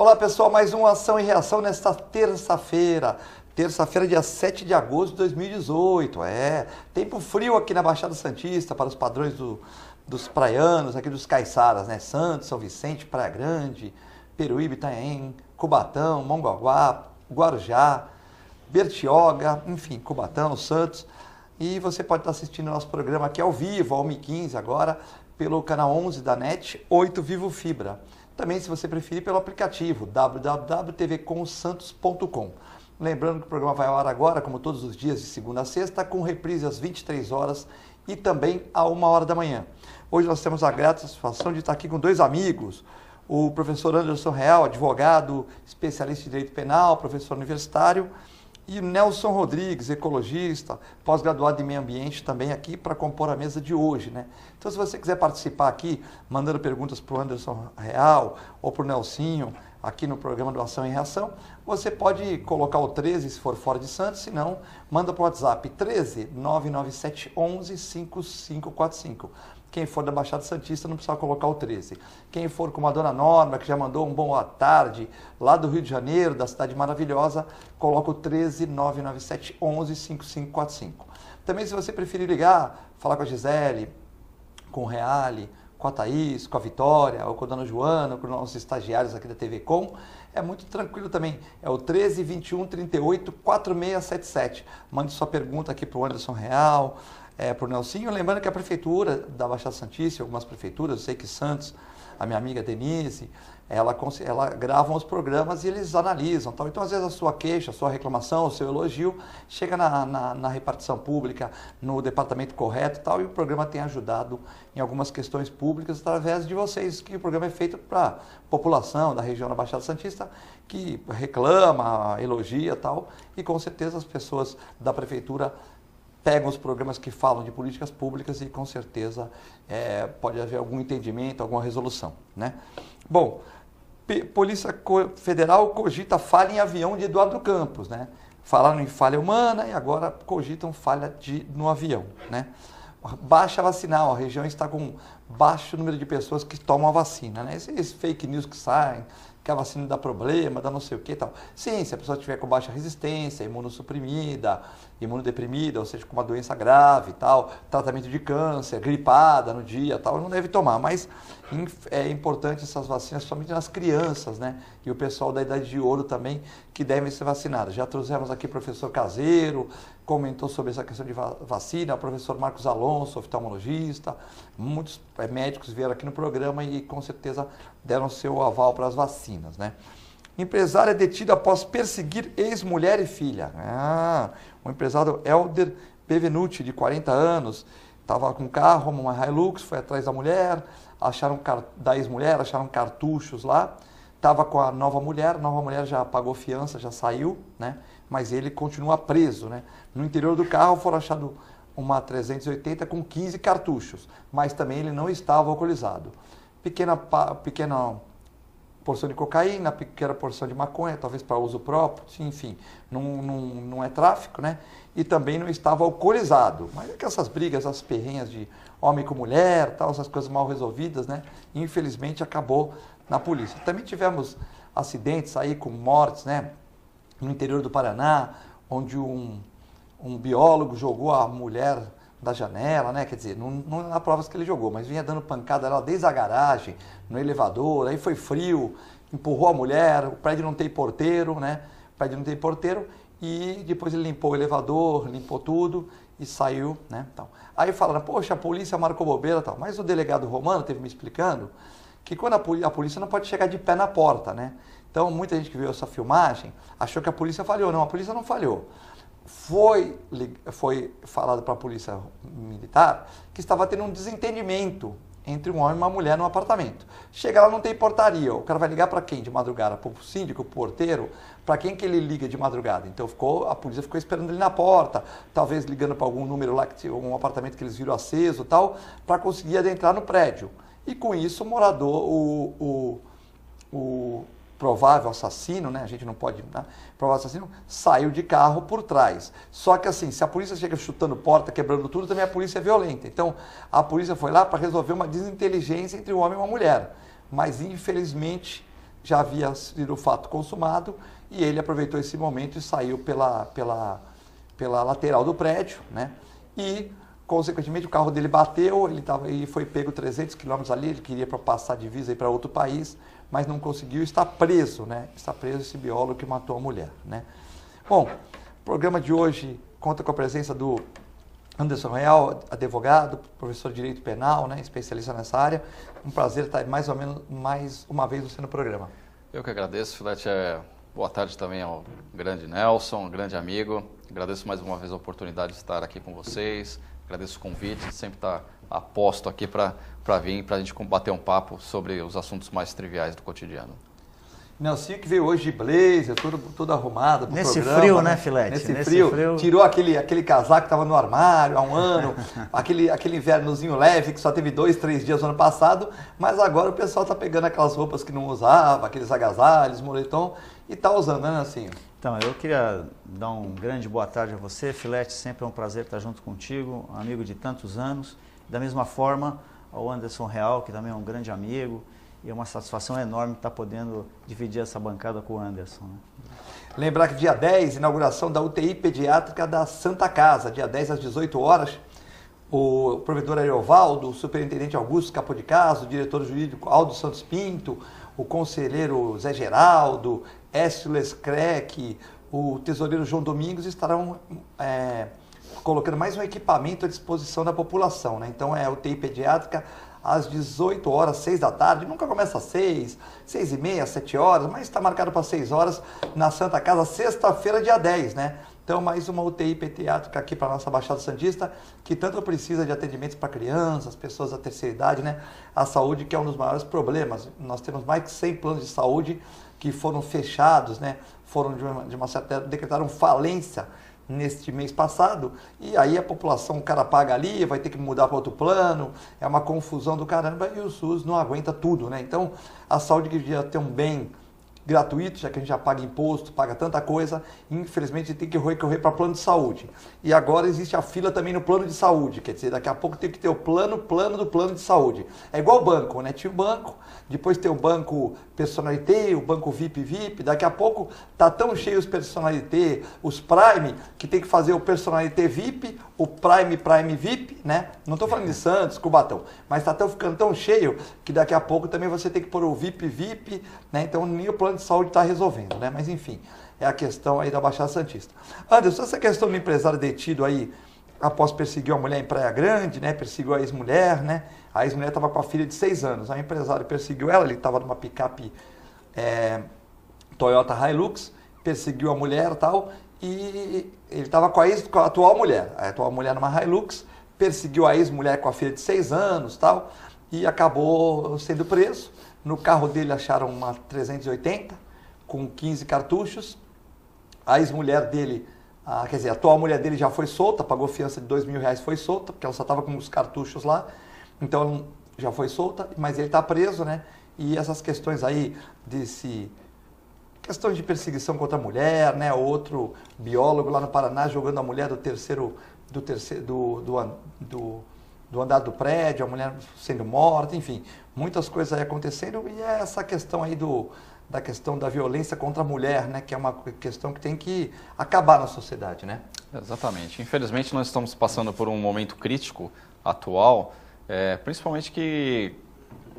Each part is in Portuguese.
Olá pessoal, mais uma ação e reação nesta terça-feira. Terça-feira, dia 7 de agosto de 2018. Tempo frio aqui na Baixada Santista, para os padrões dos praianos, aqui dos caiçaras, né? Santos, São Vicente, Praia Grande, Peruíbe, Itanhaém, Cubatão, Mongaguá, Guarujá, Bertioga, enfim, Cubatão, Santos. E você pode estar assistindo o nosso programa aqui ao vivo, ao 1h15 agora, pelo canal 11 da NET, 8 Vivo Fibra. Também, se você preferir, pelo aplicativo www.tvcomsantos.com. Lembrando que o programa vai ao ar agora, como todos os dias, de segunda a sexta, com reprise às 23 horas e também à 1h da manhã. Hoje nós temos a grata satisfação de estar aqui com dois amigos, o professor Anderson Real, advogado, especialista em direito penal, professor universitário, e o Nelson Rodrigues, ecologista, pós-graduado em meio ambiente, também aqui para compor a mesa de hoje, né? Então, se você quiser participar aqui, mandando perguntas para o Anderson Real ou para o Nelsinho, aqui no programa do Ação e Reação, você pode colocar o 13 se for fora de Santos, se não, manda para o WhatsApp 13 997 11 5545. Quem for da Baixada Santista não precisa colocar o 13. Quem for com a dona Norma, que já mandou um boa tarde, lá do Rio de Janeiro, da cidade maravilhosa, coloca o 13 997 11 5545. Também, se você preferir ligar, falar com a Gisele, com o Reale, com a Thaís, com a Vitória, ou com a dona Joana, com os nossos estagiários aqui da TV Com, é muito tranquilo também. É o 13 21 38 4677. Mande sua pergunta aqui para o Anderson Real, para o Nelsinho. Lembrando que a Prefeitura da Baixada Santista, algumas prefeituras, eu sei que Santos, a minha amiga Denise, ela gravam os programas e eles analisam. Tal. Então, às vezes, a sua queixa, a sua reclamação, o seu elogio, chega na repartição pública, no departamento correto e tal, e o programa tem ajudado em algumas questões públicas através de vocês, que o programa é feito para a população da região da Baixada Santista, que reclama, elogia e tal, e com certeza as pessoas da Prefeitura pegam os programas que falam de políticas públicas e com certeza pode haver algum entendimento, alguma resolução, né? Bom, Polícia Federal cogita falha em avião de Eduardo Campos, né? Falaram em falha humana e agora cogitam falha no avião, né? Baixa vacinal, a região está com baixo número de pessoas que tomam a vacina, né? Esses fake news que saem, que a vacina dá problema, dá não sei o que e tal. Sim, se a pessoa tiver com baixa resistência, imunossuprimida, imunodeprimida, ou seja, com uma doença grave e tal, tratamento de câncer, gripada no dia e tal, não deve tomar. Mas é importante essas vacinas, somente nas crianças, né? E o pessoal da idade de ouro também, que devem ser vacinados. Já trouxemos aqui o professor Caseiro, comentou sobre essa questão de vacina, o professor Marcos Alonso, oftalmologista, muitos médicos vieram aqui no programa e com certeza deram seu aval para as vacinas, né? Empresário é detido após perseguir ex-mulher e filha. O empresário Helder Bevenuti, de 40 anos, estava com um carro, uma Hilux, foi atrás da mulher, da ex-mulher, acharam cartuchos lá, estava com a nova mulher já pagou fiança, já saiu, né? Mas ele continua preso, né? No interior do carro foram achados uma 380 com 15 cartuchos, mas também ele não estava alcoolizado. Pequena porção de cocaína, pequena porção de maconha, talvez para uso próprio, enfim, não é tráfico, né? E também não estava alcoolizado. Mas é que essas brigas, essas perrenhas de homem com mulher, tal, essas coisas mal resolvidas, né? Infelizmente acabou na polícia. Também tivemos acidentes aí com mortes, né? No interior do Paraná, onde um biólogo jogou a mulher da janela, né? Quer dizer, não há provas que ele jogou, mas vinha dando pancada lá desde a garagem, no elevador, aí foi frio, empurrou a mulher, o prédio não tem porteiro, né? O prédio não tem porteiro, e depois ele limpou o elevador, limpou tudo e saiu, né? Então, aí falaram, poxa, a polícia marcou bobeira e tal, mas o delegado Romano teve me explicando que quando a polícia não pode chegar de pé na porta, né? Então, muita gente que viu essa filmagem achou que a polícia falhou. Não, a polícia não falhou. Foi falado para a polícia militar que estava tendo um desentendimento entre um homem e uma mulher no apartamento. Chega lá, não tem portaria. O cara vai ligar para quem de madrugada? Para o síndico, para o porteiro? Para quem que ele liga de madrugada? Então a polícia ficou esperando ele na porta, talvez ligando para algum número lá, um apartamento que eles viram aceso e tal, para conseguir adentrar no prédio. E com isso o morador, o provável assassino, né? A gente não pode, né? Provável assassino, saiu de carro por trás. Só que assim, se a polícia chega chutando porta, quebrando tudo, também a polícia é violenta. Então, a polícia foi lá para resolver uma desinteligência entre um homem e uma mulher. Mas, infelizmente, já havia sido o fato consumado e ele aproveitou esse momento e saiu pela lateral do prédio, né? E, consequentemente, o carro dele bateu, ele foi pego 300 quilômetros ali, ele queria passar a divisa para outro país, mas não conseguiu, está preso, né? Está preso esse biólogo que matou a mulher, né? Bom, o programa de hoje conta com a presença do Anderson Real, advogado, professor de Direito Penal, né, especialista nessa área. Um prazer estar mais uma vez você no programa. Eu que agradeço, Filete. Boa tarde também ao grande Nelson, um grande amigo. Agradeço mais uma vez a oportunidade de estar aqui com vocês. Agradeço o convite, sempre estar aposto aqui para vir, para a gente bater um papo sobre os assuntos mais triviais do cotidiano. Nelson que veio hoje de blazer, tudo arrumado pro Nesse programa, frio, né, Filete? Nesse frio, tirou aquele casaco que estava no armário há um ano, aquele invernozinho leve que só teve 2, 3 dias no ano passado, mas agora o pessoal está pegando aquelas roupas que não usava, aqueles agasalhos, moletom, e está usando, né, Nelson? Então, eu queria dar um grande boa tarde a você, Filete, sempre é um prazer estar junto contigo, amigo de tantos anos. Da mesma forma, ao Anderson Real, que também é um grande amigo, e é uma satisfação enorme estar podendo dividir essa bancada com o Anderson, né? Lembrar que dia 10, inauguração da UTI pediátrica da Santa Casa, dia 10 às 18 horas. O provedor Ariovaldo, o superintendente Augusto Capô de Caso, o diretor jurídico Aldo Santos Pinto, o conselheiro Zé Geraldo, Écio Lescrec, o tesoureiro João Domingos estarão colocando mais um equipamento à disposição da população, né? Então é a UTI pediátrica às 18 horas, 6 da tarde, nunca começa às 6, 6 e meia, 7 horas, mas está marcado para 6 horas na Santa Casa, sexta-feira, dia 10, né? Então, mais uma UTI pediátrica aqui para a nossa Baixada Santista, que tanto precisa de atendimentos para crianças, pessoas da terceira idade, né? A saúde, que é um dos maiores problemas. Nós temos mais de 100 planos de saúde que foram fechados, né? Foram de uma certa decretaram falência neste mês passado, e aí a população, o cara paga ali, vai ter que mudar para outro plano, é uma confusão do caramba, e o SUS não aguenta tudo, né? Então, a saúde que devia ter um bem gratuito, já que a gente já paga imposto, paga tanta coisa, infelizmente tem que recorrer para plano de saúde. E agora existe a fila também no plano de saúde, quer dizer, daqui a pouco tem que ter o plano do plano de saúde. É igual o banco, né? Tinha o banco, depois tem o banco personalité, o banco VIP, daqui a pouco tá tão cheio os personalité, os Prime, que tem que fazer o personalité VIP, o Prime VIP, né? Não estou falando de Santos, Cubatão, mas tá ficando tão cheio que daqui a pouco também você tem que pôr o VIP, né? Então nem o plano de saúde está resolvendo, né? Mas enfim, é a questão aí da Baixada Santista. Anderson, essa questão do empresário detido aí, após perseguir uma mulher em Praia Grande, né? Perseguiu a ex-mulher, né? A ex-mulher estava com a filha de 6 anos. Aí o empresário perseguiu ela, ele estava numa picape Toyota Hilux, perseguiu a mulher e tal, e ele estava com a atual mulher. A atual mulher numa Hilux, perseguiu a ex-mulher com a filha de 6 anos tal, e acabou sendo preso. No carro dele acharam uma 380 com 15 cartuchos. A ex-mulher dele, a atual mulher dele já foi solta, pagou fiança de R$2.000, foi solta, porque ela só estava com os cartuchos lá. Então já foi solta, mas ele está preso, né? E essas questões aí questões de perseguição contra a mulher, né? Outro biólogo lá no Paraná jogando a mulher do andar do prédio, a mulher sendo morta, enfim, muitas coisas aí acontecendo, e é essa questão aí da questão da violência contra a mulher, né, que é uma questão que tem que acabar na sociedade, né? Exatamente. Infelizmente nós estamos passando por um momento crítico atual, principalmente que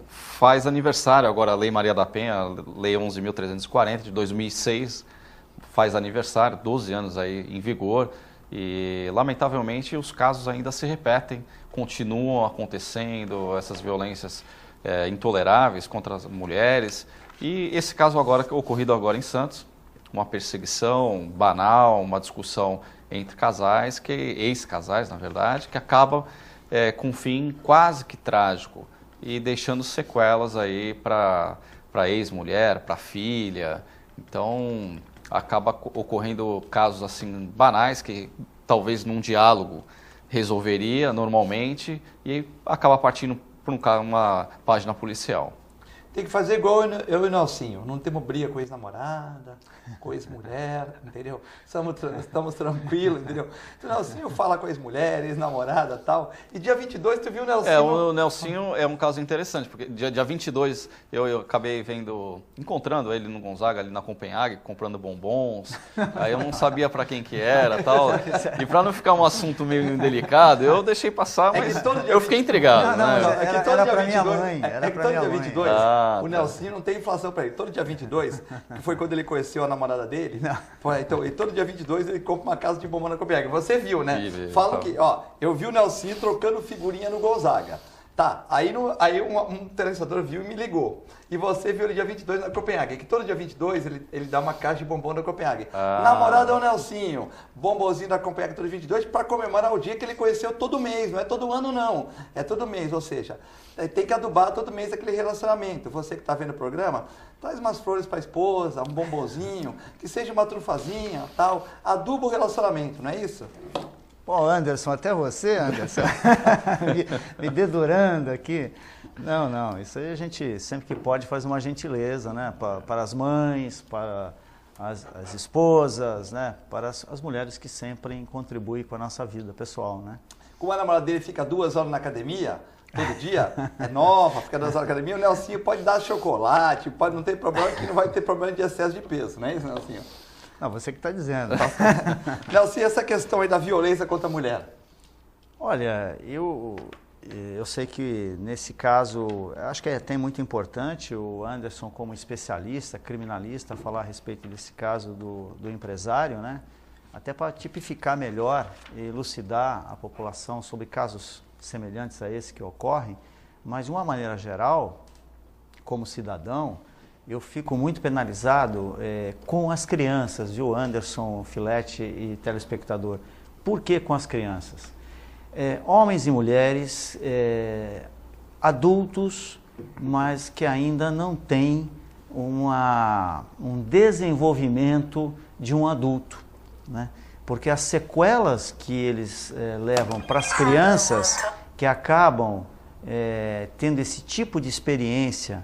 faz aniversário agora a Lei Maria da Penha, a Lei 11.340 de 2006, faz aniversário, 12 anos aí em vigor, e lamentavelmente os casos ainda se repetem, continuam acontecendo, essas violências intoleráveis contra as mulheres. E esse caso ocorrido agora em Santos, uma perseguição banal, uma discussão entre casais, ex-casais na verdade, que acaba com um fim quase que trágico e deixando sequelas aí para a ex-mulher, para a filha. Então acaba ocorrendo casos assim banais que talvez num diálogo resolveria normalmente e acaba partindo para uma página policial. Tem que fazer igual eu e o Nelsinho. Não temos briga com ex-namorada, com ex-mulher, entendeu? Estamos tranquilos, entendeu? Então, o Nelsinho fala com ex-mulher, ex-namorada e tal. E dia 22 tu viu o Nelsinho... O Nelsinho é um caso interessante, porque dia 22 eu acabei encontrando ele no Gonzaga, ali na Copenhague, comprando bombons. Aí eu não sabia para quem que era e tal. E para não ficar um assunto meio indelicado, eu deixei passar, mas eu fiquei intrigado. Era para minha mãe. Era para minha mãe. 22, o Nelsinho não tem inflação para ele. Todo dia 22, que foi quando ele conheceu a namorada dele, então, e todo dia 22 ele compra uma casa de bombom na Copenhague. Você viu, né? Falam que, eu vi o Nelsinho trocando figurinha no Gonzaga. Tá, aí um telespectador viu e me ligou. E você viu ele dia 22 na Copenhague. Que todo dia 22 ele dá uma caixa de bombom na Copenhague. Namorada é o Nelsinho. Bombonzinho da Copenhague todo dia 22 para comemorar o dia que ele conheceu todo mês. Não é todo ano, não. É todo mês, ou seja, tem que adubar todo mês aquele relacionamento. Você que está vendo o programa, traz umas flores para a esposa, um bombonzinho, que seja uma trufazinha, tal. Aduba o relacionamento, não é isso? Pô, Anderson, até você, Anderson, me dedurando aqui. Não, isso aí a gente sempre que pode faz uma gentileza, né? Para as mães, para as esposas, né? Para as mulheres que sempre contribuem com a nossa vida pessoal, né? Como a namorada dele fica 2 horas na academia, todo dia, é nova, fica 2 horas na academia, o Nelsinho pode dar chocolate, não ter problema, que não vai ter problema de excesso de peso, não é isso, Nelsinho? Não, você que está dizendo. Nelsinho, essa questão aí da violência contra a mulher. Olha, eu sei que nesse caso, acho que é muito importante o Anderson como especialista, criminalista, falar a respeito desse caso do empresário, né? Até para tipificar melhor e elucidar a população sobre casos semelhantes a esse que ocorrem, mas de uma maneira geral, como cidadão, eu fico muito penalizado com as crianças, viu, Anderson, Filete e telespectador. Por que com as crianças? Homens e mulheres, adultos, mas que ainda não têm um desenvolvimento de um adulto, né? Porque as sequelas que eles levam para as crianças que acabam tendo esse tipo de experiência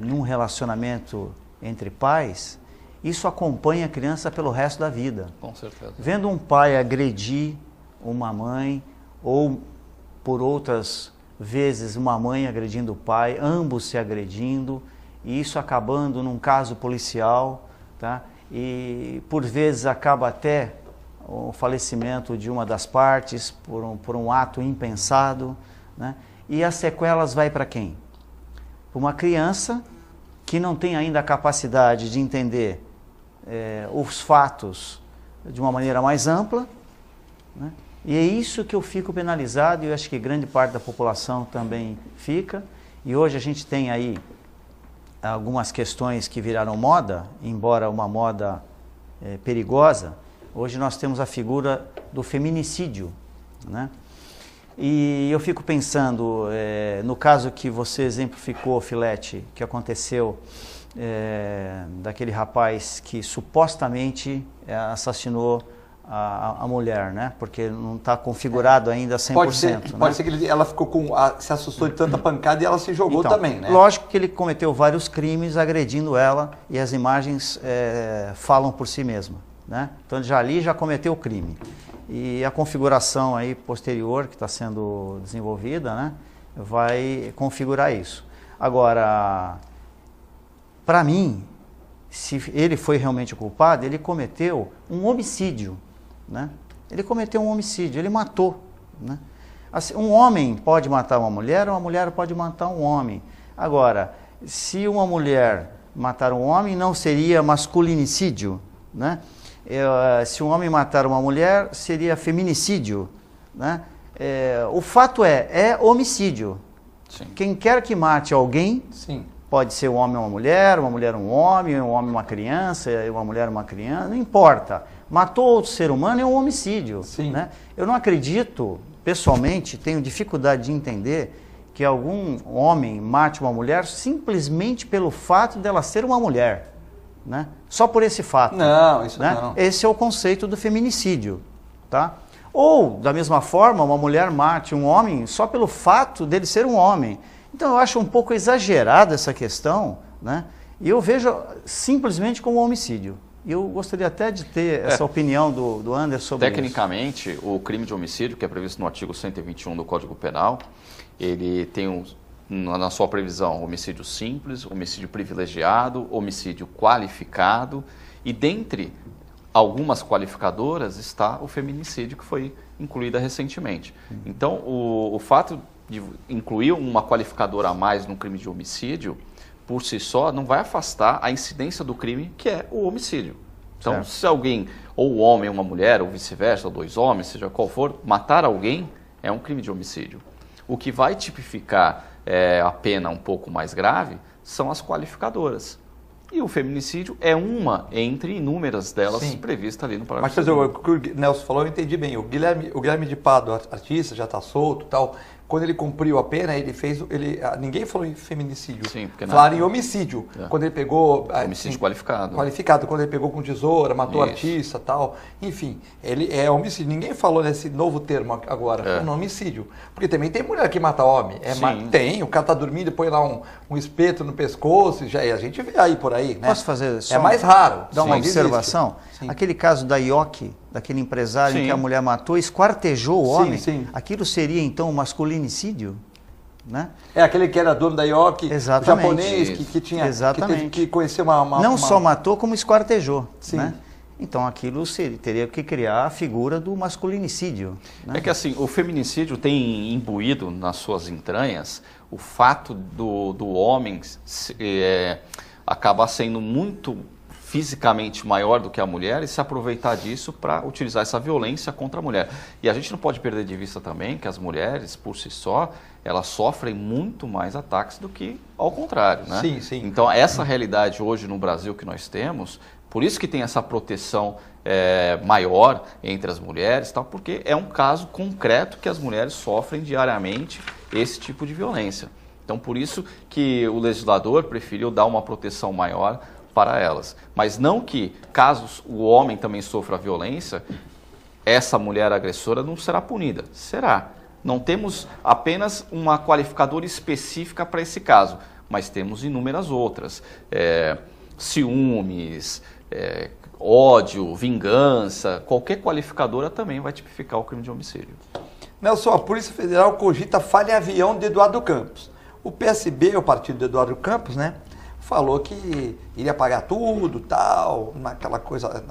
num relacionamento entre pais, isso acompanha a criança pelo resto da vida. Com certeza. Vendo um pai agredir uma mãe, ou por outras vezes uma mãe agredindo o pai, ambos se agredindo, e isso acabando num caso policial, tá? E por vezes acaba até o falecimento de uma das partes por um ato impensado, né? E as sequelas vai para quem? Uma criança que não tem ainda a capacidade de entender os fatos de uma maneira mais ampla, né? E é isso que eu fico penalizado, e eu acho que grande parte da população também fica. E hoje a gente tem aí algumas questões que viraram moda, embora uma moda perigosa. Hoje nós temos a figura do feminicídio, né? E eu fico pensando, no caso que você exemplificou, Filete, que aconteceu daquele rapaz que supostamente assassinou a mulher, né? Porque não está configurado ainda 100%. Pode ser que ela ficou se assustou de tanta pancada e ela se jogou então, também, né? Lógico que ele cometeu vários crimes agredindo ela, e as imagens falam por si mesma, né? Então já cometeu o crime. E a configuração aí posterior que está sendo desenvolvida, né, vai configurar isso. Agora, para mim, se ele foi realmente o culpado, ele cometeu um homicídio, né? Ele cometeu um homicídio, ele matou, né? Assim, um homem pode matar uma mulher pode matar um homem. Agora, se uma mulher matar um homem, não seria masculinicídio, né? Se um homem matar uma mulher, seria feminicídio, né? O fato é homicídio. Sim. Quem quer que mate alguém, sim, pode ser um homem uma mulher um homem uma criança, uma mulher uma criança, não importa. Matou outro ser humano é um homicídio, sim, né? Eu não acredito, pessoalmente, tenho dificuldade de entender que algum homem mate uma mulher simplesmente pelo fato dela ser uma mulher, né? Só por esse fato. Não, isso né? não. Esse é o conceito do feminicídio, tá? Ou, da mesma forma, uma mulher mate um homem só pelo fato dele ser um homem. Então eu acho um pouco exagerada essa questão, né? E eu vejo simplesmente como um homicídio. E eu gostaria até de ter essa opinião do Anderson sobre isso. Tecnicamente, o crime de homicídio, que é previsto no artigo 121 do Código Penal, ele tem na sua previsão homicídio simples, homicídio privilegiado, homicídio qualificado e dentre algumas qualificadoras está o feminicídio, que foi incluída recentemente. Então, o fato de incluir uma qualificadora a mais no crime de homicídio, por si só, não vai afastar a incidência do crime, que é o homicídio. Então, certo. Se alguém, ou um homem, uma mulher, ou vice-versa, ou dois homens, seja qual for, matar alguém é um crime de homicídio. O que vai tipificar a pena um pouco mais grave são as qualificadoras. E o feminicídio é uma entre inúmeras delas prevista ali no parágrafo. Mas, o que o Nelson falou, eu entendi bem. O Guilherme de Pádua, artista, já está solto e tal. Quando ele cumpriu a pena, ninguém falou em feminicídio. Sim, porque falaram em homicídio. Quando ele pegou... Homicídio qualificado. Qualificado. Quando ele pegou com tesoura, matou o artista e tal. Enfim, ele é homicídio. Ninguém falou nesse novo termo agora, homicídio. Porque também tem mulher que mata homem. Tem, o cara tá dormindo, põe lá um espeto no pescoço, a gente vê aí por aí, né? Posso fazer só mais raro. Dar uma observação? Aquele caso da Ioki, daquele empresário que a mulher matou, esquartejou o homem. Aquilo seria então um masculinicídio? Né? É aquele que era dono da Ioki, o japonês que tinha que conhecer não só matou, como esquartejou. Né? Então aquilo teria que criar a figura do masculinicídio. Né? É que assim, o feminicídio tem imbuído nas suas entranhas o fato do homem acabar sendo muito fisicamente maior do que a mulher e se aproveitar disso para utilizar essa violência contra a mulher. E a gente não pode perder de vista também que as mulheres, por si só, elas sofrem muito mais ataques do que ao contrário, né? Sim. Então, essa realidade hoje no Brasil que nós temos, por isso que tem essa proteção maior entre as mulheres, tal, porque é um caso concreto que as mulheres sofrem diariamente esse tipo de violência. Então, por isso que o legislador preferiu dar uma proteção maior para elas. Mas não que, caso o homem também sofra violência, essa mulher agressora não será punida. Será. Não temos apenas uma qualificadora específica para esse caso, mas temos inúmeras outras. Ciúmes, ódio, vingança, qualquer qualificadora também vai tipificar o crime de homicídio. Nelson, a Polícia Federal cogita falha em avião de Eduardo Campos. O PSB, o partido de Eduardo Campos, né, falou que iria pagar tudo, tal, naquela coisa,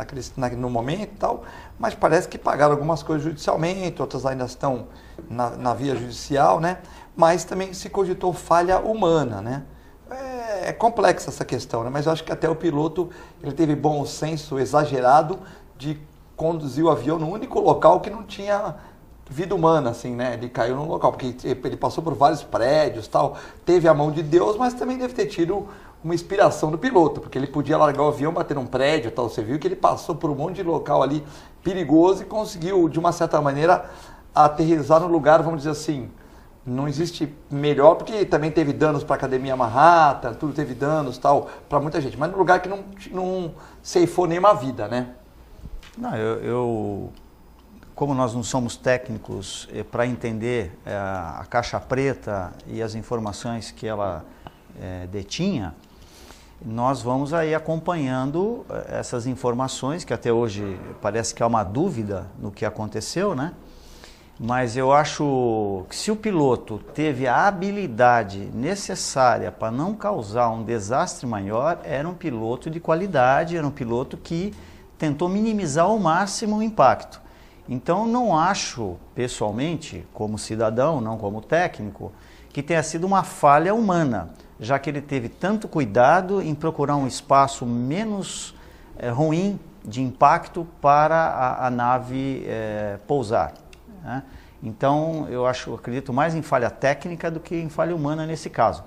no momento tal, mas parece que pagaram algumas coisas judicialmente, outras ainda estão na via judicial, né? Mas também se cogitou falha humana, né? É complexa essa questão, né? Mas eu acho que até o piloto ele teve bom senso exagerado de conduzir o avião no único local que não tinha vida humana, assim, né? Ele caiu num local, porque ele passou por vários prédios, tal, teve a mão de Deus, mas também deve ter tido uma inspiração do piloto, porque ele podia largar o avião, bater num prédio, tal. Você viu que ele passou por um monte de local ali perigoso e conseguiu, de uma certa maneira, aterrissar no lugar, vamos dizer assim, não existe melhor, porque também teve danos para a Academia Manhattan, tudo teve danos, tal, para muita gente, mas no lugar que não ceifou nenhuma vida, né? Não, como nós não somos técnicos para entender a caixa preta e as informações que ela detinha, nós vamos aí acompanhando essas informações, que até hoje parece que há uma dúvida no que aconteceu, né? Mas eu acho que se o piloto teve a habilidade necessária para não causar um desastre maior, era um piloto de qualidade, era um piloto que tentou minimizar ao máximo o impacto. Então não acho, pessoalmente, como cidadão, não como técnico, que tenha sido uma falha humana, já que ele teve tanto cuidado em procurar um espaço menos ruim de impacto para a nave pousar. Né? Então, eu acredito mais em falha técnica do que em falha humana nesse caso.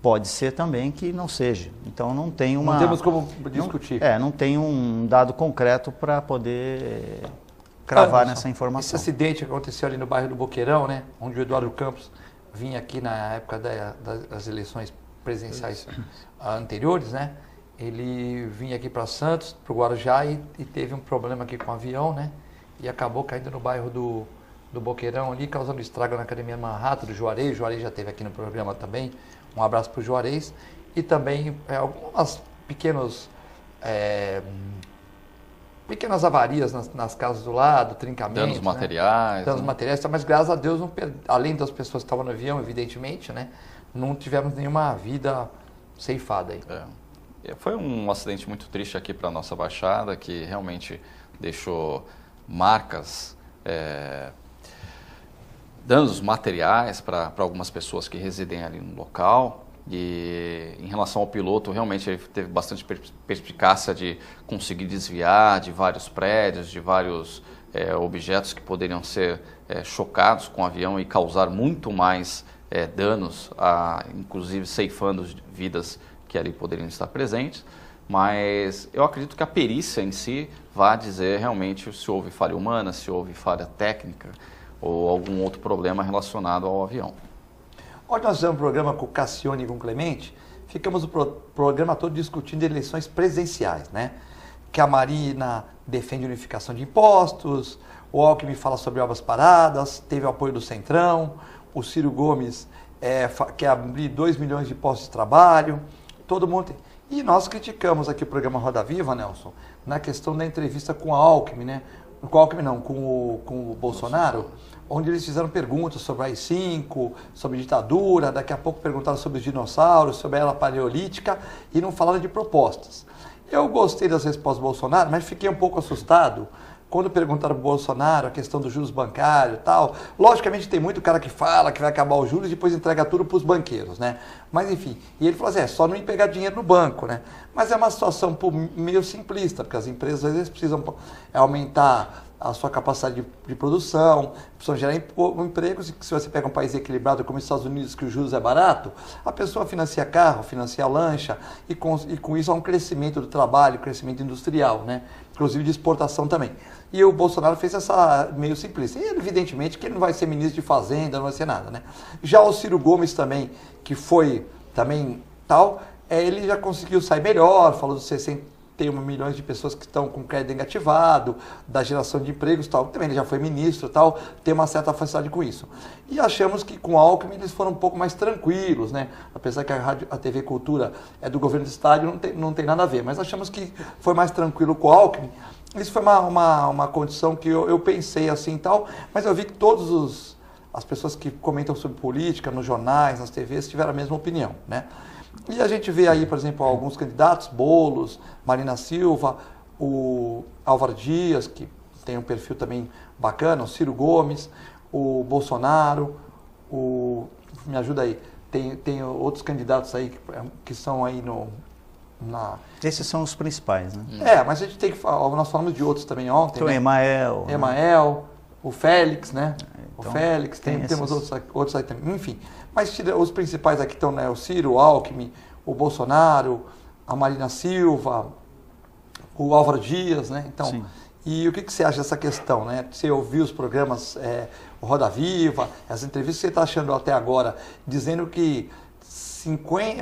Pode ser também que não seja. Então, não tem uma... Não temos como discutir. Não tem um dado concreto para poder cravar nessa informação. Esse acidente que aconteceu ali no bairro do Boqueirão, né, onde o Eduardo Campos vinha aqui na época das eleições presidenciais anteriores, né? Ele vinha aqui para Santos, para o Guarujá, e teve um problema aqui com o avião, né? E acabou caindo no bairro do do Boqueirão ali, causando estrago na Academia Manhattan, do Juarez. O Juarez já esteve aqui no programa também. Um abraço para o Juarez. E também algumas pequenas avarias nas casas do lado, trincamentos. Danos materiais. Danos materiais, mas graças a Deus, além das pessoas que estavam no avião, evidentemente, né, não tivemos nenhuma vida ceifada aí. Foi um acidente muito triste aqui para a nossa Baixada, que realmente deixou marcas, danos materiais para algumas pessoas que residem ali no local. E em relação ao piloto, realmente ele teve bastante perspicácia de conseguir desviar de vários prédios, de vários objetos que poderiam ser chocados com o avião e causar muito mais danos, inclusive ceifando vidas que ali poderiam estar presentes. Mas eu acredito que a perícia em si vai dizer realmente se houve falha humana, se houve falha técnica ou algum outro problema relacionado ao avião. Hoje nós fizemos um programa com o Cassione e com o Clemente, ficamos o programa todo discutindo eleições presidenciais, né? Que a Marina defende unificação de impostos, o Alckmin fala sobre obras paradas, teve o apoio do Centrão, o Ciro Gomes quer abrir 2 milhões de postos de trabalho, todo mundo... E nós criticamos aqui o programa Roda Viva, Nelson, na questão da entrevista com a Alckmin, né? Com o Alckmin não, com o Bolsonaro, onde eles fizeram perguntas sobre a AI-5, sobre ditadura, daqui a pouco perguntaram sobre os dinossauros, sobre a era paleolítica e não falaram de propostas. Eu gostei das respostas do Bolsonaro, mas fiquei um pouco assustado quando perguntaram para o Bolsonaro a questão dos juros bancários e tal. Logicamente tem muito cara que fala que vai acabar os juros e depois entrega tudo para os banqueiros, né? Mas enfim, e ele falou assim, só não ir pegar dinheiro no banco, né? Mas é uma situação meio simplista, porque as empresas às vezes precisam aumentar a sua capacidade de produção, precisam gerar empregos, e se você pega um país equilibrado como os Estados Unidos, que os juros é barato, a pessoa financia carro, financia lancha, e com isso há um crescimento do trabalho, crescimento industrial, né? Inclusive de exportação também. E o Bolsonaro fez essa meio simplista. E evidentemente que ele não vai ser ministro de Fazenda, não vai ser nada, né? Já o Ciro Gomes também, que foi também tal, ele já conseguiu sair melhor, falou dos 61 milhões de pessoas que estão com crédito negativado, da geração de empregos e tal. Também ele já foi ministro e tal, tem uma certa facilidade com isso. E achamos que com o Alckmin eles foram um pouco mais tranquilos, né? Apesar que a TV Cultura é do governo do estado, não tem nada a ver, mas achamos que foi mais tranquilo com o Alckmin. Isso foi uma condição que eu pensei assim e tal, mas eu vi que as pessoas que comentam sobre política, nos jornais, nas TVs, tiveram a mesma opinião, né? E a gente vê aí, por exemplo, alguns candidatos, Boulos, Marina Silva, o Álvaro Dias, que tem um perfil também bacana, o Ciro Gomes, o Bolsonaro, me ajuda aí, tem outros candidatos aí que são aí Esses são os principais, né? Mas a gente tem que falar, nós falamos de outros também ontem, então, né? Emael, o Félix, né? Então, o Félix, temos outros aí também, enfim. Mas os principais aqui estão, né, o Ciro, o Alckmin, o Bolsonaro, a Marina Silva, o Álvaro Dias, né? Então, sim. E o que você acha dessa questão, né? Você ouviu os programas o Roda Viva, as entrevistas que você está achando até agora, dizendo que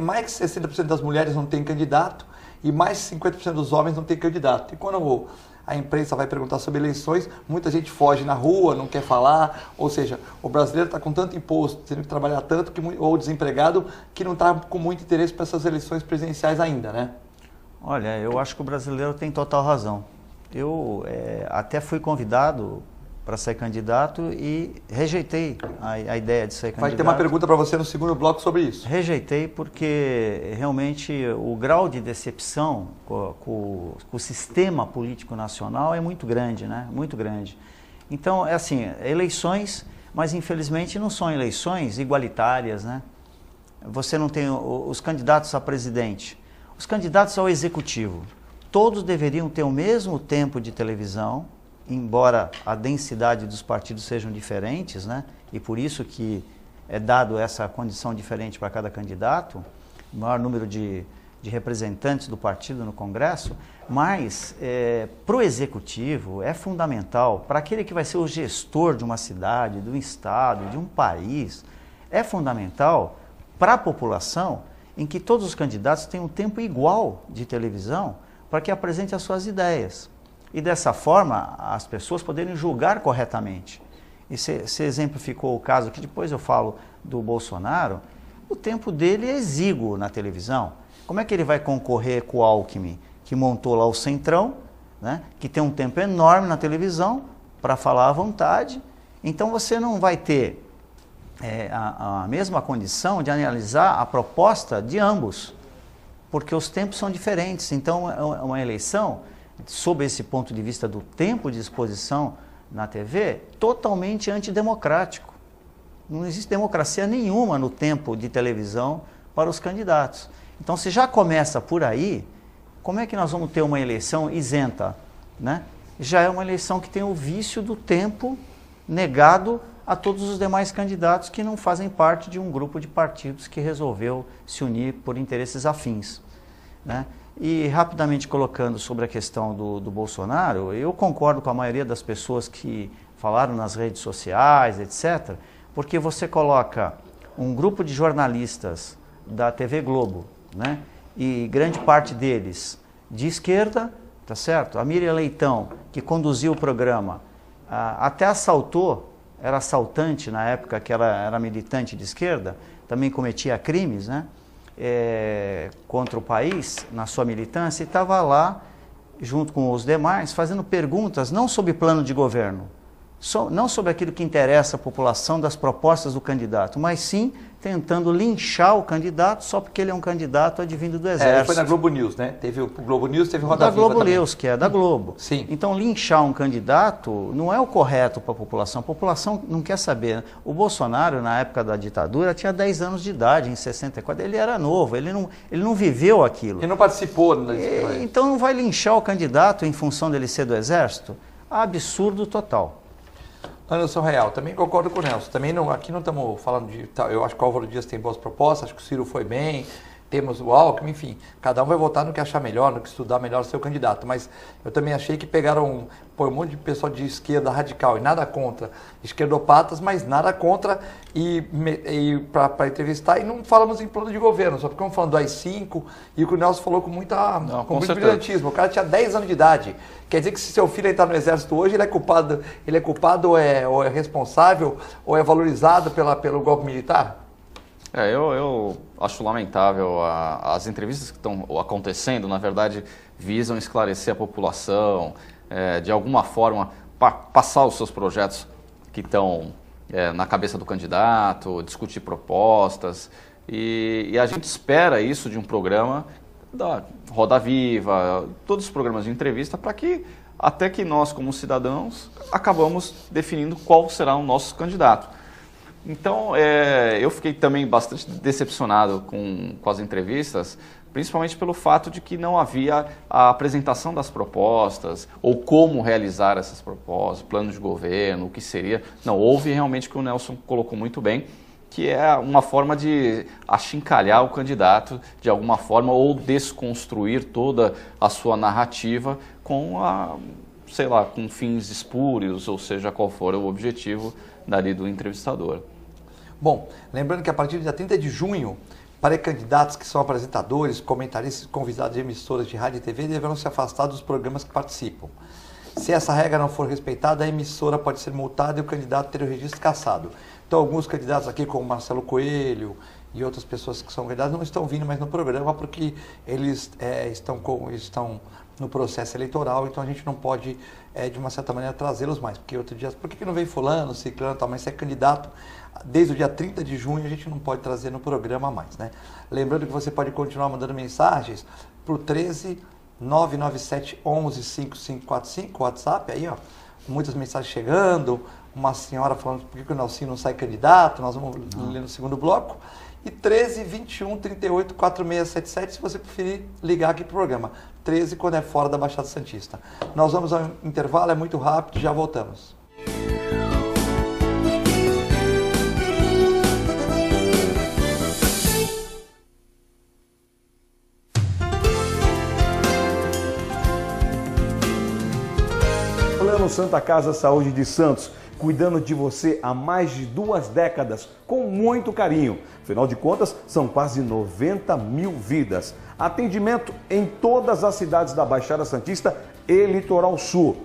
mais de 60% das mulheres não têm candidato e mais de 50% dos homens não têm candidato. E quando a imprensa vai perguntar sobre eleições, muita gente foge na rua, não quer falar, ou seja, o brasileiro está com tanto imposto, tendo que trabalhar tanto, ou desempregado, que não está com muito interesse para essas eleições presidenciais ainda, né? Olha, eu acho que o brasileiro tem total razão. Eu até fui convidado para ser candidato e rejeitei a ideia de ser candidato. Vai ter uma pergunta para você no segundo bloco sobre isso. Rejeitei porque realmente o grau de decepção com o sistema político nacional é muito grande, né? Muito grande. Então, é assim, eleições, mas infelizmente não são eleições igualitárias, né? Você não tem os candidatos a presidente, os candidatos ao executivo. Todos deveriam ter o mesmo tempo de televisão, embora a densidade dos partidos sejam diferentes, né? E por isso que é dado essa condição diferente para cada candidato, o maior número de representantes do partido no Congresso, mas para o Executivo é fundamental, para aquele que vai ser o gestor de uma cidade, de um estado, de um país, é fundamental para a população em que todos os candidatos tenham um tempo igual de televisão para que apresente as suas ideias. E dessa forma, as pessoas poderem julgar corretamente. e você exemplificou o caso, que depois eu falo do Bolsonaro, o tempo dele é exíguo na televisão. Como é que ele vai concorrer com o Alckmin, que montou lá o Centrão, né, que tem um tempo enorme na televisão para falar à vontade? Então você não vai ter a mesma condição de analisar a proposta de ambos, porque os tempos são diferentes. Então é uma eleição, sob esse ponto de vista do tempo de exposição na TV, totalmente antidemocrático. Não existe democracia nenhuma no tempo de televisão para os candidatos. Então, se já começa por aí, como é que nós vamos ter uma eleição isenta, né? Já é uma eleição que tem o vício do tempo negado a todos os demais candidatos que não fazem parte de um grupo de partidos que resolveu se unir por interesses afins, né? E rapidamente colocando sobre a questão do Bolsonaro, eu concordo com a maioria das pessoas que falaram nas redes sociais, etc., porque você coloca um grupo de jornalistas da TV Globo, né, e grande parte deles de esquerda, tá certo? A Miriam Leitão, que conduziu o programa, até assaltou, era assaltante na época que ela era militante de esquerda, também cometia crimes, né, contra o país, na sua militância, e estava lá, junto com os demais, fazendo perguntas não sobre plano de governo, não sobre aquilo que interessa à população das propostas do candidato, mas sim tentando linchar o candidato só porque ele é um candidato advindo do Exército. Foi na Globo News, né? Teve o Globo News, teve o Roda da Viva Globo também. News, que é da Globo. Sim. Então, linchar um candidato não é o correto para a população não quer saber. O Bolsonaro, na época da ditadura, tinha 10 anos de idade, em 64, ele era novo, ele não viveu aquilo. Ele não participou. Então, não vai linchar o candidato em função dele ser do Exército? Absurdo total. Anderson Real, também concordo com o Nelson. Também não, aqui não estamos falando de... Eu acho que o Álvaro Dias tem boas propostas, acho que o Ciro foi bem, temos o Alckmin, enfim. Cada um vai votar no que achar melhor, no que estudar melhor o seu candidato. Mas eu também achei que pegaram um monte de pessoal de esquerda radical e nada contra esquerdopatas, mas nada contra para entrevistar. E não falamos em plano de governo, só ficamos falando do AI-5 e o que o Nelson falou com muito brilhantismo. O cara tinha 10 anos de idade. Quer dizer que se seu filho entrar no Exército hoje, ele é culpado ou é responsável ou é valorizado pelo golpe militar? Eu acho lamentável as entrevistas que estão acontecendo, na verdade, visam esclarecer a população, de alguma forma, passar os seus projetos que estão na cabeça do candidato, discutir propostas, e a gente espera isso de um programa da Roda Viva, todos os programas de entrevista, para que até que nós, como cidadãos, acabamos definindo qual será o nosso candidato. Então, eu fiquei também bastante decepcionado com as entrevistas, principalmente pelo fato de que não havia a apresentação das propostas, ou como realizar essas propostas, plano de governo, o que seria. Não, houve realmente o que o Nelson colocou muito bem, que é uma forma de achincalhar o candidato de alguma forma, ou desconstruir toda a sua narrativa com com fins espúrios, ou seja, qual for o objetivo dali do entrevistador. Bom, lembrando que a partir do dia 30 de junho, pré-candidatos que são apresentadores, comentaristas e convidados de emissoras de rádio e TV deverão se afastar dos programas que participam. Se essa regra não for respeitada, a emissora pode ser multada e o candidato ter o registro cassado. Então, alguns candidatos aqui, como Marcelo Coelho e outras pessoas que são candidatos, não estão vindo mais no programa porque eles estão no processo eleitoral, então a gente não pode, de uma certa maneira, trazê-los mais. Porque outro dia, por que não vem fulano, ciclano e tal, mas se é candidato, desde o dia 30 de junho a gente não pode trazer no programa mais, né? Lembrando que você pode continuar mandando mensagens para o 13 997 11 5545, WhatsApp, aí ó, muitas mensagens chegando, uma senhora falando por que o Nelsinho não sai candidato, nós vamos ler no segundo bloco, e 13 21 38 4677, se você preferir ligar aqui para o programa, 13 quando é fora da Baixada Santista. Nós vamos ao intervalo, é muito rápido, já voltamos. Santa Casa Saúde de Santos, cuidando de você há mais de 2 décadas, com muito carinho. Afinal de contas, são quase 90 mil vidas. Atendimento em todas as cidades da Baixada Santista e Litoral Sul.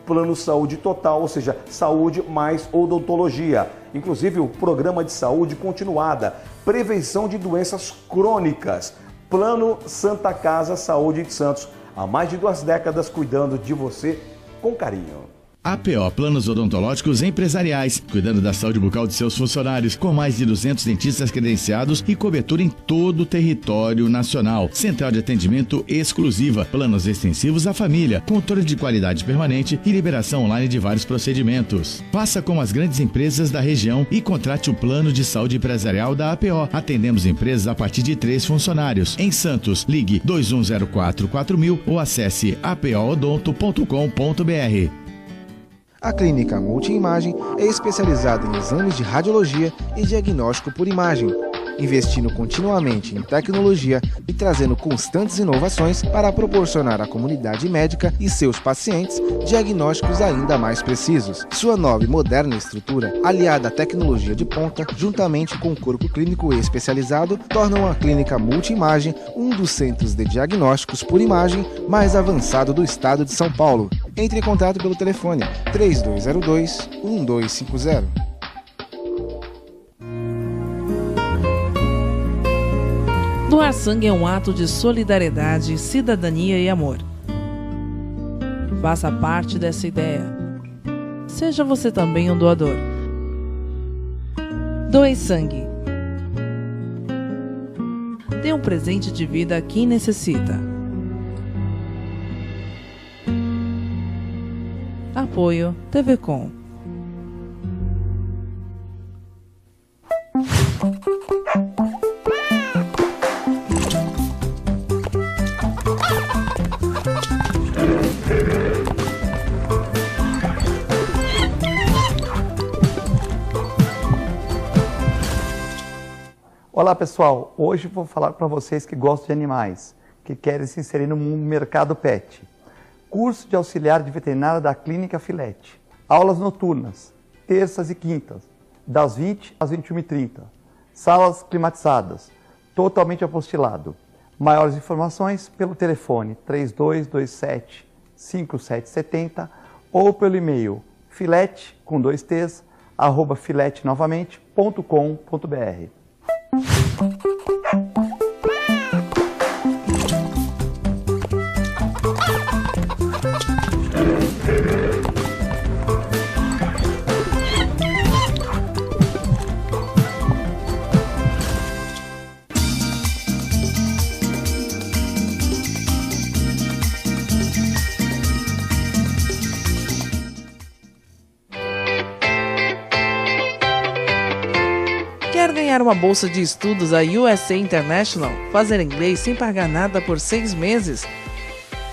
Plano Saúde Total, ou seja, saúde mais odontologia. Inclusive o programa de saúde continuada, prevenção de doenças crônicas. Plano Santa Casa Saúde de Santos, há mais de 2 décadas cuidando de você com carinho. APO Planos Odontológicos Empresariais, cuidando da saúde bucal de seus funcionários, com mais de 200 dentistas credenciados e cobertura em todo o território nacional. Central de atendimento exclusiva, planos extensivos à família, controle de qualidade permanente e liberação online de vários procedimentos. Faça como as grandes empresas da região e contrate o plano de saúde empresarial da APO. Atendemos empresas a partir de 3 funcionários. Em Santos, ligue 2104-4000 ou acesse apoodonto.com.br. A Clínica Multiimagem é especializada em exames de radiologia e diagnóstico por imagem, investindo continuamente em tecnologia e trazendo constantes inovações para proporcionar à comunidade médica e seus pacientes diagnósticos ainda mais precisos. Sua nova e moderna estrutura, aliada à tecnologia de ponta, juntamente com o corpo clínico especializado, tornam a Clínica Multiimagem um dos centros de diagnósticos por imagem mais avançado do estado de São Paulo. Entre em contato pelo telefone 3202-1250. Doar sangue é um ato de solidariedade, cidadania e amor. Faça parte dessa ideia. Seja você também um doador. Doe sangue. Dê um presente de vida a quem necessita. Apoio TV Com. Olá pessoal, hoje vou falar para vocês que gostam de animais, que querem se inserir no mercado pet. Curso de auxiliar de veterinária da Clínica Filete. Aulas noturnas, terças e quintas, das 20 às 21h30. Salas climatizadas, totalmente apostilado. Maiores informações pelo telefone 3227-5770 ou pelo e-mail filete, com 2 t's, @filetenovamente.com.br. Quer ganhar uma bolsa de estudos da USA International? Fazer inglês sem pagar nada por 6 meses?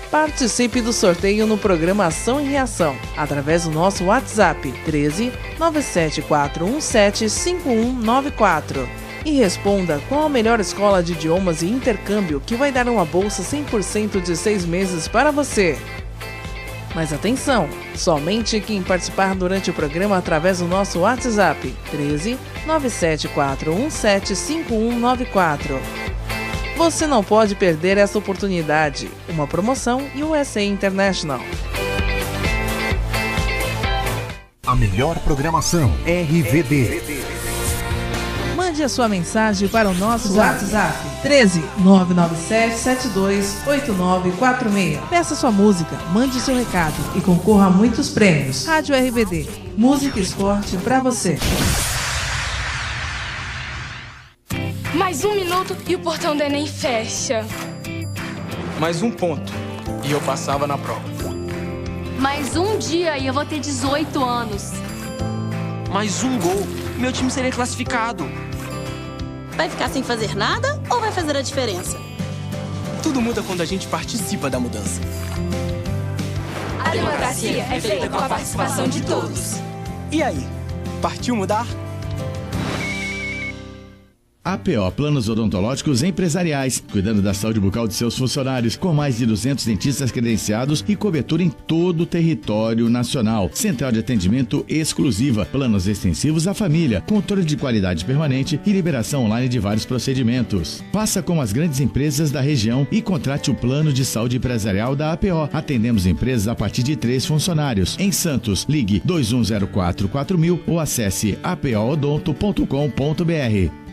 Participe do sorteio no programa Ação e Reação, através do nosso WhatsApp 13 97417 5194. E responda qual a melhor escola de idiomas e intercâmbio que vai dar uma bolsa 100% de 6 meses para você. Mas atenção, somente quem participar durante o programa através do nosso WhatsApp 13 97417 5194. Você não pode perder essa oportunidade. Uma promoção USA International. A melhor programação RVD. Mande a sua mensagem para o nosso WhatsApp 13 997 72 8946. Peça sua música, mande seu recado e concorra a muitos prêmios. Rádio RBD, música e esporte pra você. Mais 1 minuto e o portão do Enem fecha. Mais 1 ponto e eu passava na prova. Mais um dia e eu vou ter 18 anos. Mais 1 gol, meu time seria classificado. Vai ficar sem fazer nada ou vai fazer a diferença? Tudo muda quando a gente participa da mudança. A democracia é feita com a participação de todos. E aí, partiu mudar? APO Planos Odontológicos Empresariais, cuidando da saúde bucal de seus funcionários, com mais de 200 dentistas credenciados e cobertura em todo o território nacional. Central de atendimento exclusiva, planos extensivos à família, controle de qualidade permanente e liberação online de vários procedimentos. Faça como as grandes empresas da região e contrate o plano de saúde empresarial da APO. Atendemos empresas a partir de 3 funcionários. Em Santos, ligue 2104-4000 ou acesse apoodonto.com.br.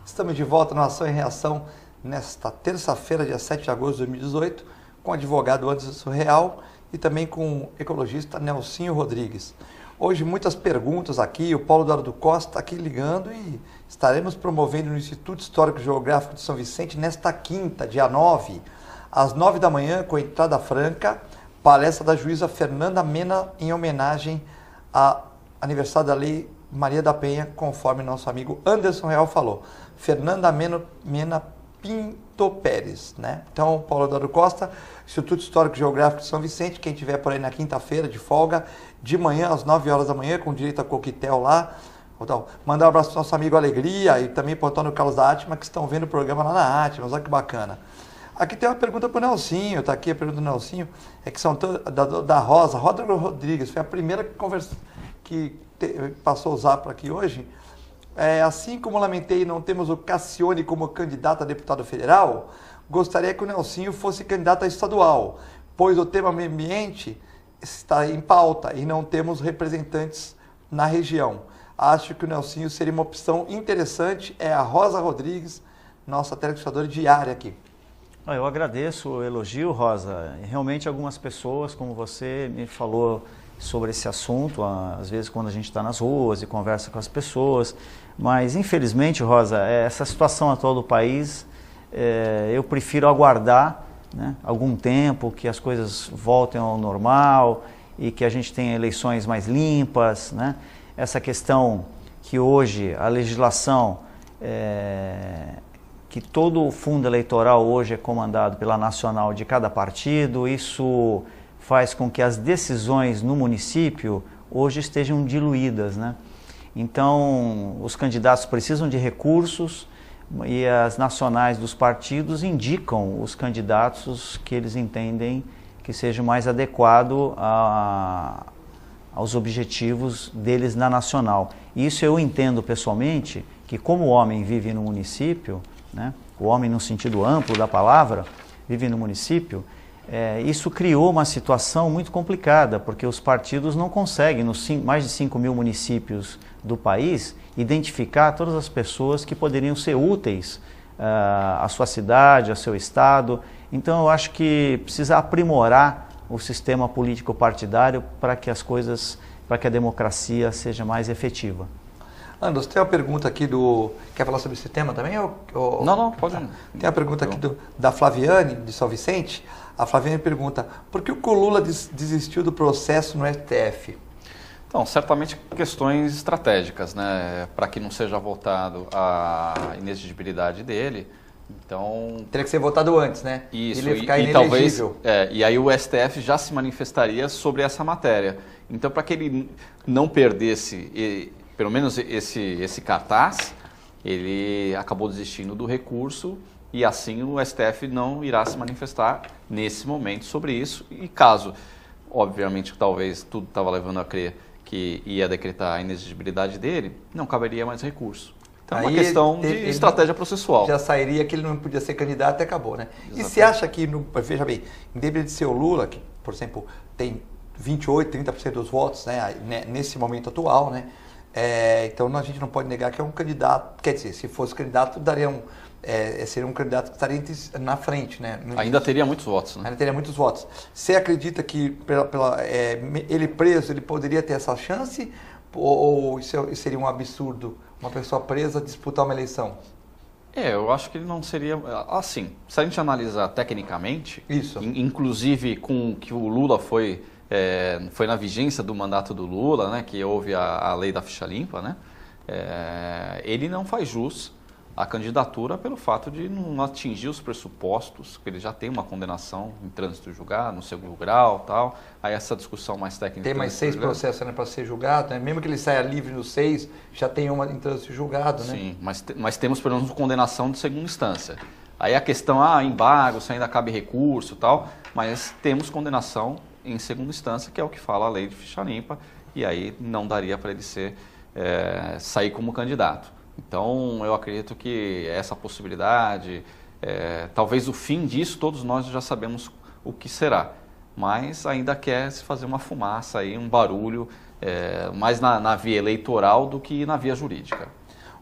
Estamos de volta no Ação e Reação nesta terça-feira, dia 7 de agosto de 2018, com o advogado Anderson Real e também com o ecologista Nelsinho Rodrigues. Hoje muitas perguntas aqui, o Paulo Eduardo Costa está aqui ligando e estaremos promovendo no Instituto Histórico e Geográfico de São Vicente nesta quinta, dia 9, às 9 da manhã, com entrada franca, palestra da juíza Fernanda Mena em homenagem ao aniversário da Lei Maria da Penha, conforme nosso amigo Anderson Real falou. Fernanda Mena Pinto Pérez, né? Então, Paulo Eduardo Costa, Instituto Histórico e Geográfico de São Vicente, quem estiver por aí na quinta-feira, de folga, de manhã, às 9 horas da manhã, com direito a coquetel lá. Então, mandar um abraço para o nosso amigo Alegria e também para o Antônio Carlos da Atma, que estão vendo o programa lá na Atma, olha que bacana. Aqui tem uma pergunta para o Nelsinho, está aqui a pergunta do Nelsinho, é que são da Rosa Rodrigues, foi a primeira que passou a usar para aqui hoje. Assim como lamentei não temos o Cassione como candidato a deputado federal, gostaria que o Nelsinho fosse candidato a estadual, pois o tema meio ambiente está em pauta e não temos representantes na região. Acho que o Nelsinho seria uma opção interessante, é a Rosa Rodrigues, nossa telespectadora diária aqui. Eu agradeço o elogio, Rosa. Realmente algumas pessoas, como você, me falou sobre esse assunto, às vezes quando a gente está nas ruas e conversa com as pessoas, mas infelizmente, Rosa, essa situação atual do país, eu prefiro aguardar, né, algum tempo, que as coisas voltem ao normal e que a gente tenha eleições mais limpas, né? Essa questão que hoje a legislação, que todo o fundo eleitoral hoje é comandado pela nacional de cada partido, isso faz com que as decisões no município hoje estejam diluídas, né? Então, os candidatos precisam de recursos e as nacionais dos partidos indicam os candidatos que eles entendem que seja mais adequado aos objetivos deles na nacional. Isso eu entendo pessoalmente, que como o homem vive no município, né, o homem no sentido amplo da palavra, vive no município, isso criou uma situação muito complicada, porque os partidos não conseguem, nos mais de 5 mil municípios do país, identificar todas as pessoas que poderiam ser úteis à sua cidade, ao seu estado. Então eu acho que precisa aprimorar o sistema político partidário para que para que a democracia seja mais efetiva. Anderson, tem uma pergunta aqui Quer falar sobre esse tema também? Não, pode. Tem uma pergunta aqui da Flaviane, de São Vicente. A Flaviane pergunta, por que o Lula desistiu do processo no STF? Então, certamente questões estratégicas, né? Para que não seja votado a inexigibilidade dele. Então, teria que ser votado antes, né? Isso, ele ia ficar inelegível. E aí o STF já se manifestaria sobre essa matéria. Então, para que ele não perdesse pelo menos esse cartaz, ele acabou desistindo do recurso e assim o STF não irá se manifestar nesse momento sobre isso. E caso, obviamente, talvez tudo estava levando a crer que ia decretar a inexigibilidade dele, não caberia mais recurso. Então é uma questão de estratégia processual. Já sairia que ele não podia ser candidato e acabou, né? Exatamente. E você acha que, veja bem, independente de ser o Lula, que, por exemplo, tem 28%, 30% dos votos, né, nesse momento atual, né? Então a gente não pode negar que é um candidato, quer dizer, se fosse candidato, seria um candidato que estaria na frente, né? Ainda teria muitos votos, né? Ainda teria muitos votos. Você acredita que ele preso, ele poderia ter essa chance? Ou isso seria um absurdo, uma pessoa presa disputar uma eleição? Eu acho que ele não seria... Assim, se a gente analisar tecnicamente, isso. Inclusive com que o Lula foi na vigência do mandato do Lula, né, que houve a lei da ficha limpa, né, ele não faz jus a candidatura pelo fato de não atingir os pressupostos, que ele já tem uma condenação em trânsito julgado, no segundo grau, tal. Aí essa discussão mais técnica. Tem mais 6 processos, né, para ser julgado, né? Mesmo que ele saia livre nos 6, já tem uma em trânsito julgado, né? Sim, mas temos pelo menos condenação de segunda instância. Aí a questão, embargo, se ainda cabe recurso, tal, mas temos condenação em segunda instância, que é o que fala a lei de ficha limpa, e aí não daria para ele sair como candidato. Então, eu acredito que essa possibilidade, talvez o fim disso, todos nós já sabemos o que será, mas ainda quer se fazer uma fumaça, aí, um barulho, mais na via eleitoral do que na via jurídica.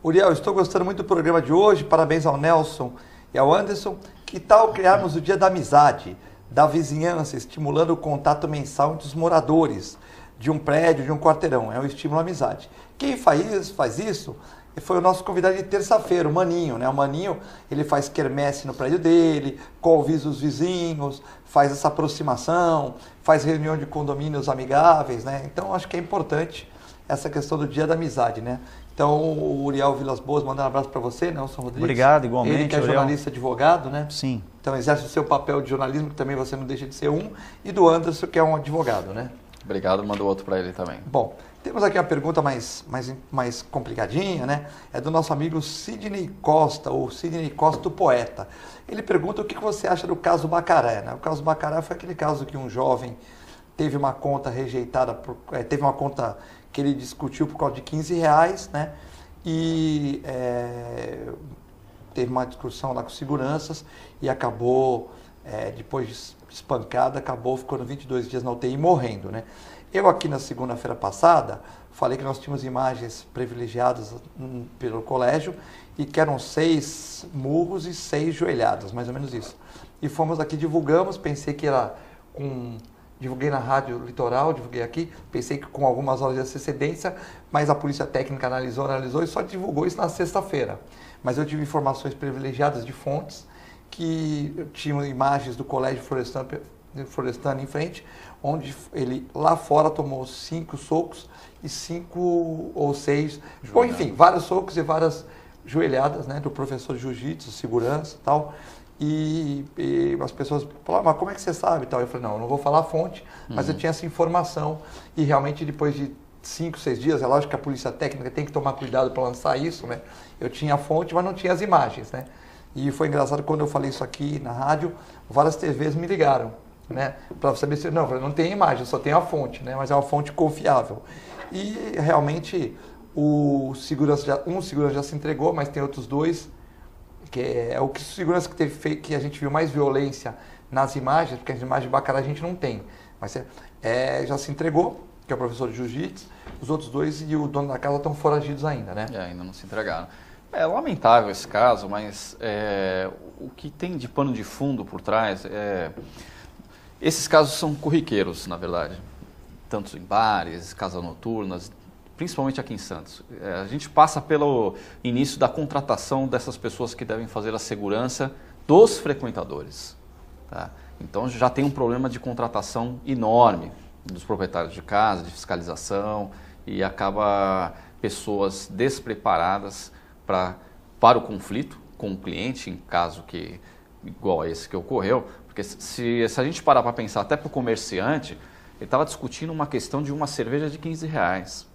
Uriel, estou gostando muito do programa de hoje, parabéns ao Nelson e ao Anderson. Que tal criarmos o Dia da Amizade, da vizinhança, estimulando o contato mensal entre os moradores de um prédio, de um quarteirão? É um estímulo à amizade. Quem faz isso foi o nosso convidado de terça-feira, o Maninho, né? O Maninho, ele faz quermesse no prédio dele, convida os vizinhos, faz essa aproximação, faz reunião de condomínios amigáveis, né? Então, acho que é importante essa questão do Dia da Amizade, né? Então, o Uriel Vilas Boas, mandando um abraço para você, Nelson Rodrigues. Obrigado, igualmente, ele que é jornalista, advogado, né? Sim. Então, exerce o seu papel de jornalismo, que também você não deixa de ser um, e do Anderson, que é um advogado, né? Obrigado, mando outro para ele também. Bom, temos aqui uma pergunta mais complicadinha, né? É do nosso amigo Sidney Costa, ou Sidney Costa, o poeta. Ele pergunta o que você acha do caso Bacaré, né? O caso Bacaré foi aquele caso que um jovem teve uma conta rejeitada, teve uma conta que ele discutiu por causa de R$15, né? E teve uma discussão lá com seguranças e acabou, depois de espancada, acabou ficando 22 dias na UTI morrendo, né? Eu aqui na segunda-feira passada falei que nós tínhamos imagens privilegiadas pelo colégio e que eram 6 murros e 6 joelhadas, mais ou menos isso. E fomos aqui, divulgamos, pensei que era divulguei na Rádio Litoral, divulguei aqui, pensei que com algumas horas de antecedência, mas a Polícia Técnica analisou e só divulgou isso na sexta-feira. Mas eu tive informações privilegiadas de fontes que tinham imagens do Colégio Florestano em frente, onde ele lá fora tomou 5 socos e 5 ou 6, ou enfim, vários socos e várias joelhadas, né, do professor de jiu-jitsu, segurança e tal. E as pessoas falaram, mas como é que você sabe? Eu falei, não, eu não vou falar a fonte, mas eu tinha essa informação. E realmente depois de 5, 6 dias, é lógico que a Polícia Técnica tem que tomar cuidado para lançar isso, né? Eu tinha a fonte, mas não tinha as imagens, né? E foi engraçado quando eu falei isso aqui na rádio, várias TVs me ligaram, né? Para saber se não tem imagem, só tem a fonte, né? Mas é uma fonte confiável. E realmente um segurança já se entregou, mas tem outros 2, que é o que segurança que teve que a gente viu mais violência nas imagens, porque as imagens de Bacará a gente não tem, mas já se entregou, que é o professor de jiu-jitsu, os outros 2 e o dono da casa estão foragidos ainda, né? Ainda não se entregaram. É lamentável esse caso, mas o que tem de pano de fundo por trás esses casos são corriqueiros, na verdade, tanto em bares, casas noturnas, principalmente aqui em Santos. A gente passa pelo início da contratação dessas pessoas que devem fazer a segurança dos frequentadores. Tá? Então já tem um problema de contratação enorme dos proprietários de casa, de fiscalização, e acaba pessoas despreparadas para o conflito com o cliente, em caso igual a esse que ocorreu, porque se a gente parar para pensar até para o comerciante, ele estava discutindo uma questão de uma cerveja de R$15.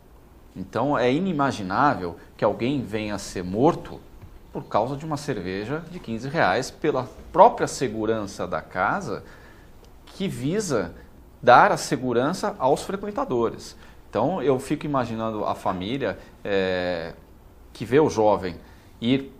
Então é inimaginável que alguém venha a ser morto por causa de uma cerveja de R$15 pela própria segurança da casa, que visa dar a segurança aos frequentadores. Então eu fico imaginando a família que vê o jovem ir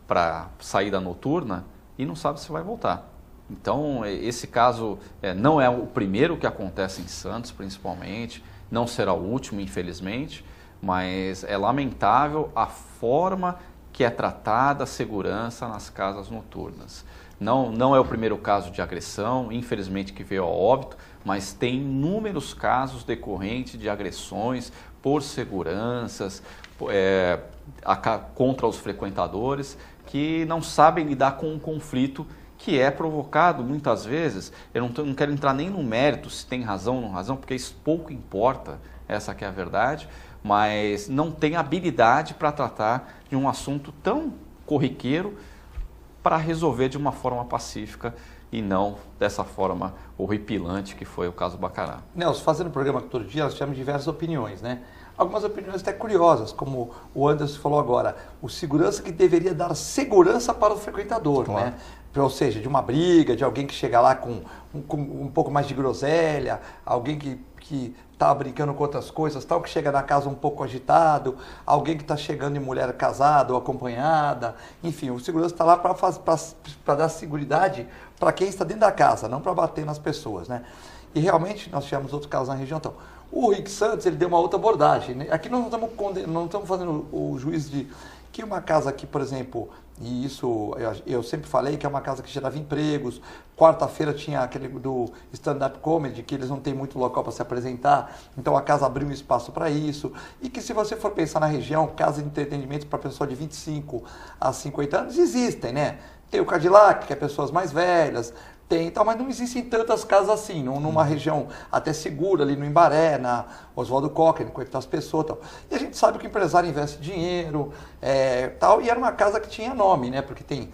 para saída noturna e não sabe se vai voltar. Então esse caso não é o primeiro que acontece em Santos, principalmente. Não será o último, infelizmente, mas é lamentável a forma que é tratada a segurança nas casas noturnas. Não é o primeiro caso de agressão, infelizmente, que veio a óbito, mas tem inúmeros casos decorrentes de agressões por seguranças contra os frequentadores que não sabem lidar com um conflito que é provocado muitas vezes. Eu não quero entrar nem no mérito se tem razão ou não razão, porque isso pouco importa, essa que é a verdade, mas não tem habilidade para tratar de um assunto tão corriqueiro para resolver de uma forma pacífica e não dessa forma horripilante que foi o caso Baccará. Nelson, fazendo o programa todo dia, nós tivemos diversas opiniões, né? Algumas opiniões até curiosas, como o Anderson falou agora, o segurança que deveria dar segurança para o frequentador, claro, né? Ou seja, de uma briga, de alguém que chega lá com um pouco mais de groselha, alguém que está brincando com outras coisas, tal, que chega na casa um pouco agitado, alguém que está chegando em mulher casada ou acompanhada, enfim, o segurança está lá para dar seguridade para quem está dentro da casa, não para bater nas pessoas, né? E realmente nós tivemos outros casos na região. Então, o Rick Santos, ele deu uma outra abordagem, né? Aqui nós não estamos fazendo o juízo de que uma casa aqui, por exemplo, e isso eu sempre falei que é uma casa que gerava empregos. Quarta-feira tinha aquele do stand-up comedy, que eles não têm muito local para se apresentar, então a casa abriu um espaço para isso. E que se você for pensar na região, casa de entretenimento para pessoa de 25 a 50 anos existem, né? Tem o Cadillac, que é pessoas mais velhas, tem, então, mas não existem tantas casas assim, numa região até segura, ali no Imbaré, na Oswaldo Cocker, com as pessoas e tal. E a gente sabe que o empresário investe dinheiro, tal, e era uma casa que tinha nome, né? Porque tem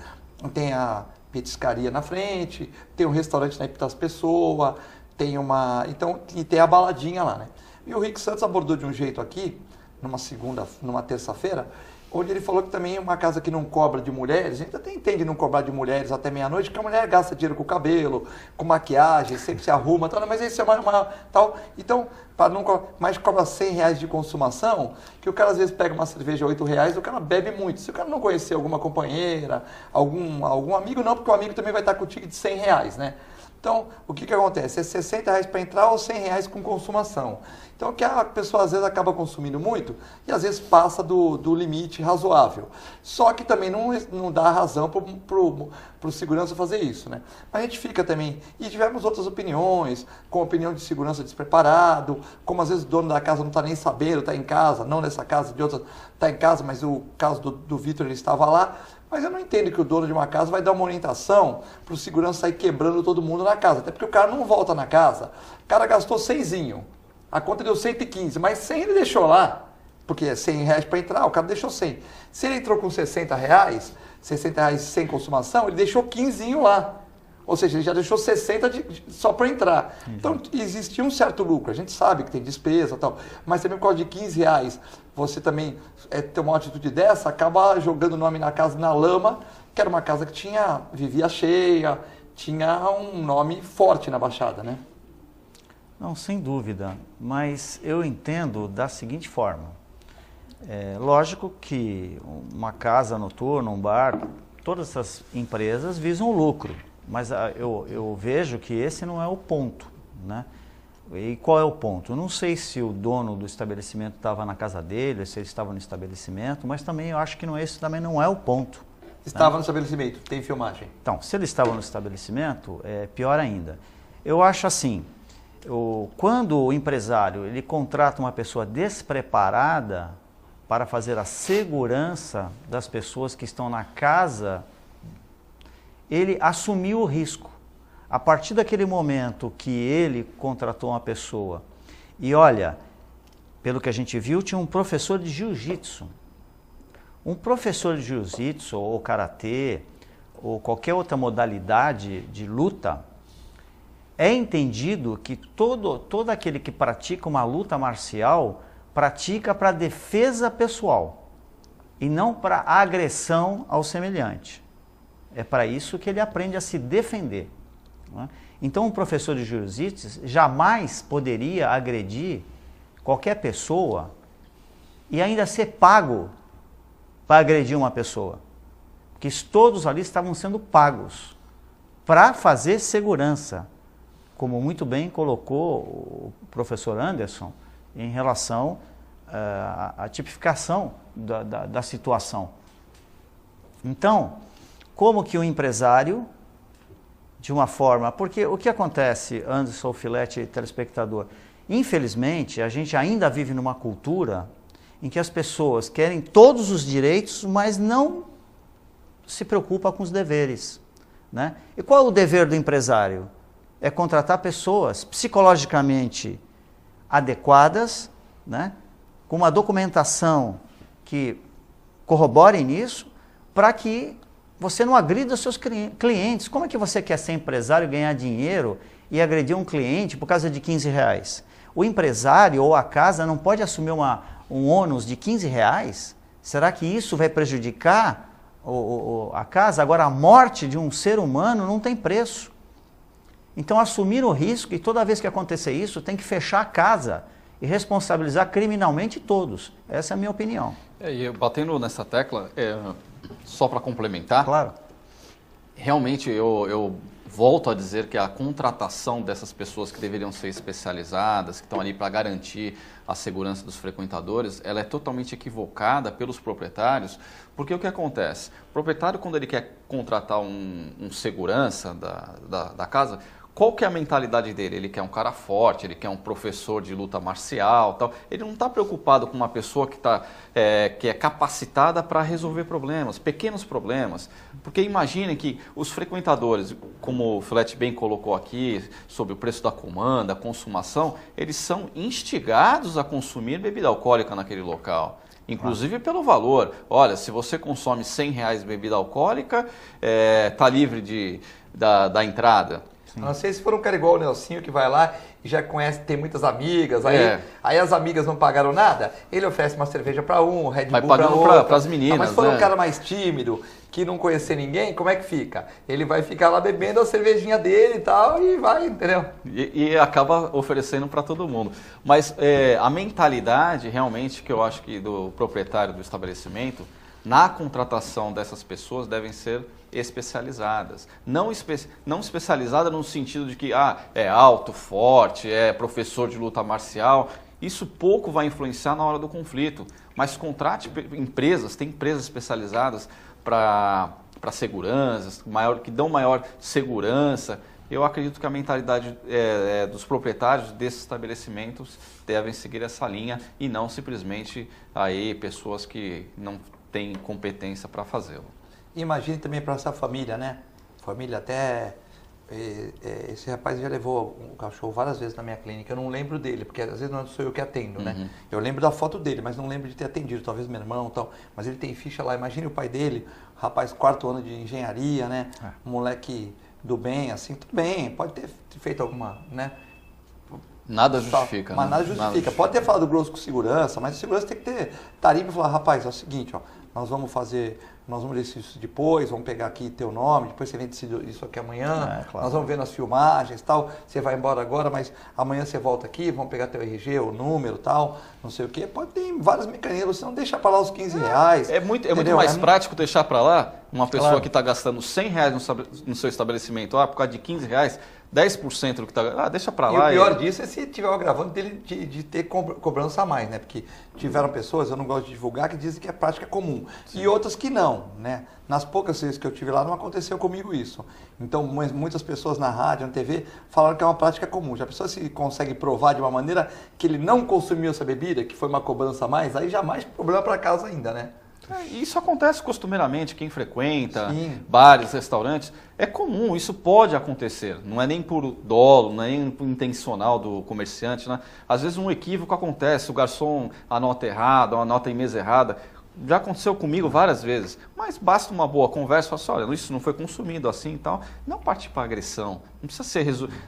a petiscaria na frente, tem um restaurante na Epitas Pessoa, e tem a baladinha lá, né? E o Rick Santos abordou de um jeito aqui, numa terça-feira, onde ele falou que também é uma casa que não cobra de mulheres. A gente até entende não cobrar de mulheres até meia-noite, porque a mulher gasta dinheiro com o cabelo, com maquiagem, sempre se arruma, tal, mas isso é tal. Então, mas cobra R$100 de consumação, que o cara às vezes pega uma cerveja a R$8, o cara bebe muito. Se o cara não conhecer alguma companheira, algum amigo, não, porque o amigo também vai estar com o ticket de R$100, né? Então, o que acontece? É R$60 para entrar ou R$100 com consumação. Então, que a pessoa às vezes acaba consumindo muito e às vezes passa do limite razoável. Só que também não dá razão para o segurança fazer isso, né? Mas a gente fica também... E tivemos outras opiniões, com a opinião de segurança despreparado, como às vezes o dono da casa não está nem sabendo, está em casa, não nessa casa, de outra, está em casa, mas o caso do Vitor, ele estava lá. Mas eu não entendo que o dono de uma casa vai dar uma orientação para o segurança sair quebrando todo mundo na casa. Até porque o cara não volta na casa. O cara gastou 100, a conta deu 115, mas 100 ele deixou lá, porque é R$100 para entrar, o cara deixou 100. Se ele entrou com R$60 sem consumação, ele deixou 15 lá. Ou seja, ele já deixou 60 só para entrar. Então, existia um certo lucro. A gente sabe que tem despesa e tal, mas também por causa de R$15, você também ter uma atitude dessa, acaba jogando o nome na casa na lama, que era uma casa que vivia cheia, tinha um nome forte na Baixada, né? Não, sem dúvida, mas eu entendo da seguinte forma. Lógico que uma casa noturna, um bar, todas essas empresas visam lucro, mas eu vejo que esse não é o ponto, né? E qual é o ponto? Eu não sei se o dono do estabelecimento estava na casa dele, se ele estava no estabelecimento, mas também eu acho que esse também não é o ponto. Estava no estabelecimento, tem filmagem. Então, se ele estava no estabelecimento, é pior ainda. Eu acho assim, quando o empresário ele contrata uma pessoa despreparada para fazer a segurança das pessoas que estão na casa, ele assumiu o risco. A partir daquele momento que ele contratou uma pessoa, e olha, pelo que a gente viu, tinha um professor de jiu-jitsu. Um professor de jiu-jitsu ou karatê, ou qualquer outra modalidade de luta, é entendido que todo aquele que pratica uma luta marcial pratica para defesa pessoal e não para agressão ao semelhante. É para isso que ele aprende a se defender. Então, um professor de jiu-jitsu jamais poderia agredir qualquer pessoa e ainda ser pago para agredir uma pessoa. Porque todos ali estavam sendo pagos para fazer segurança, como muito bem colocou o professor Anderson em relação à tipificação da situação. Então, como que o empresário, de uma forma... Porque o que acontece, Anderson, Filete e telespectador? Infelizmente, a gente ainda vive numa cultura em que as pessoas querem todos os direitos, mas não se preocupam com os deveres, né? E qual é o dever do empresário? É contratar pessoas psicologicamente adequadas, né? Com uma documentação que corroborem nisso, para que você não agrida os seus clientes. Como é que você quer ser empresário e ganhar dinheiro e agredir um cliente por causa de R$15? O empresário ou a casa não pode assumir um ônus de R$15? Será que isso vai prejudicar a casa? Agora, a morte de um ser humano não tem preço. Então, assumir o risco, e toda vez que acontecer isso, tem que fechar a casa e responsabilizar criminalmente todos. Essa é a minha opinião. E batendo nessa tecla, só para complementar, claro. Realmente eu volto a dizer que a contratação dessas pessoas que deveriam ser especializadas, que estão ali para garantir a segurança dos frequentadores, ela é totalmente equivocada pelos proprietários, porque o que acontece? O proprietário, quando ele quer contratar um segurança da casa, qual que é a mentalidade dele? Ele quer um cara forte, ele quer um professor de luta marcial, tal. Ele não está preocupado com uma pessoa que é capacitada para resolver problemas, pequenos problemas. Porque imaginem que os frequentadores, como o Filete bem colocou aqui, sobre o preço da comanda, a consumação, eles são instigados a consumir bebida alcoólica naquele local. Inclusive pelo valor. Olha, se você consome R$100 de bebida alcoólica, está livre da entrada. Sim. Não sei se for um cara igual o Nelsinho que vai lá e já conhece, tem muitas amigas, aí as amigas não pagaram nada, ele oferece uma cerveja para um, Red Bull para outra. Para as meninas, mas se for um cara mais tímido, que não conhecer ninguém, como é que fica? Ele vai ficar lá bebendo a cervejinha dele e tal e vai, entendeu? E acaba oferecendo para todo mundo. Mas a mentalidade realmente que eu acho que do proprietário do estabelecimento, na contratação dessas pessoas devem ser especializadas. Não especializada no sentido de que é alto, forte, é professor de luta marcial. Isso pouco vai influenciar na hora do conflito. Mas contrate empresas, tem empresas especializadas para seguranças, que dão maior segurança. Eu acredito que a mentalidade dos proprietários desses estabelecimentos devem seguir essa linha e não simplesmente pessoas que não têm competência para fazê-lo. Imagine também para essa família, né? Família até... esse rapaz já levou um cachorro várias vezes na minha clínica. Eu não lembro dele, porque às vezes não sou eu que atendo, né? Eu lembro da foto dele, mas não lembro de ter atendido. Talvez meu irmão e tal. Mas ele tem ficha lá. Imagine o pai dele, rapaz, 4º ano de engenharia, né? Um moleque do bem, assim, tudo bem. Pode ter feito alguma, né? Nada justifica. Mas nada justifica. Pode ter falado grosso com segurança, mas segurança tem que ter tarimba e falar, rapaz, é o seguinte, ó, nós vamos decidir isso depois, vamos pegar aqui teu nome, depois você vem decidir isso aqui amanhã, claro. Nós vamos ver nas filmagens, tal, você vai embora agora, mas amanhã você volta aqui, vamos pegar teu RG, o número, tal, não sei o quê. Pode ter vários mecanismos, você não deixa para lá os R$15. É muito mais prático deixar para lá uma pessoa que está gastando R$100 no seu estabelecimento, por causa de R$15, 10% do que está... deixa para lá. E o pior disso é se tiver o agravante dele de ter cobrança a mais, né? Porque tiveram pessoas, eu não gosto de divulgar, que dizem que é prática comum. Sim. E outras que não, né? Nas poucas vezes que eu tive lá, não aconteceu comigo isso. Então, muitas pessoas na rádio, na TV, falaram que é uma prática comum. Já a pessoa se consegue provar de uma maneira que ele não consumiu essa bebida, que foi uma cobrança a mais, aí já mais problema para casa ainda, né? Isso acontece costumeiramente, quem frequenta bares, restaurantes, é comum, isso pode acontecer, não é nem por dolo, não é nem por intencional do comerciante, né? Às vezes um equívoco acontece, o garçom anota errado, anota em mesa errada, já aconteceu comigo várias vezes, mas basta uma boa conversa, fala assim, olha, isso não foi consumido assim e tal, não partir para agressão, não precisa ser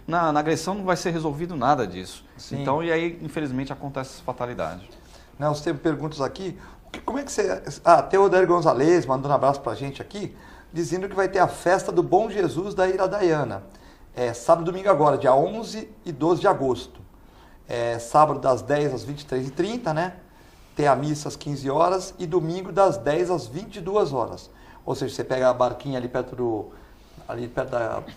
na agressão não vai ser resolvido nada disso. Sim. Então, e aí infelizmente acontece essa fatalidade. Nós temos perguntas aqui. Como é que você... tem o Odair Gonzalez mandando um abraço pra gente aqui, dizendo que vai ter a festa do Bom Jesus da Iradaiana. Sábado e domingo agora, dia 11 e 12 de agosto. Sábado das 10 às 23h30, né? Tem a missa às 15 horas e domingo das 10 às 22 horas. Ou seja, você pega a barquinha ali perto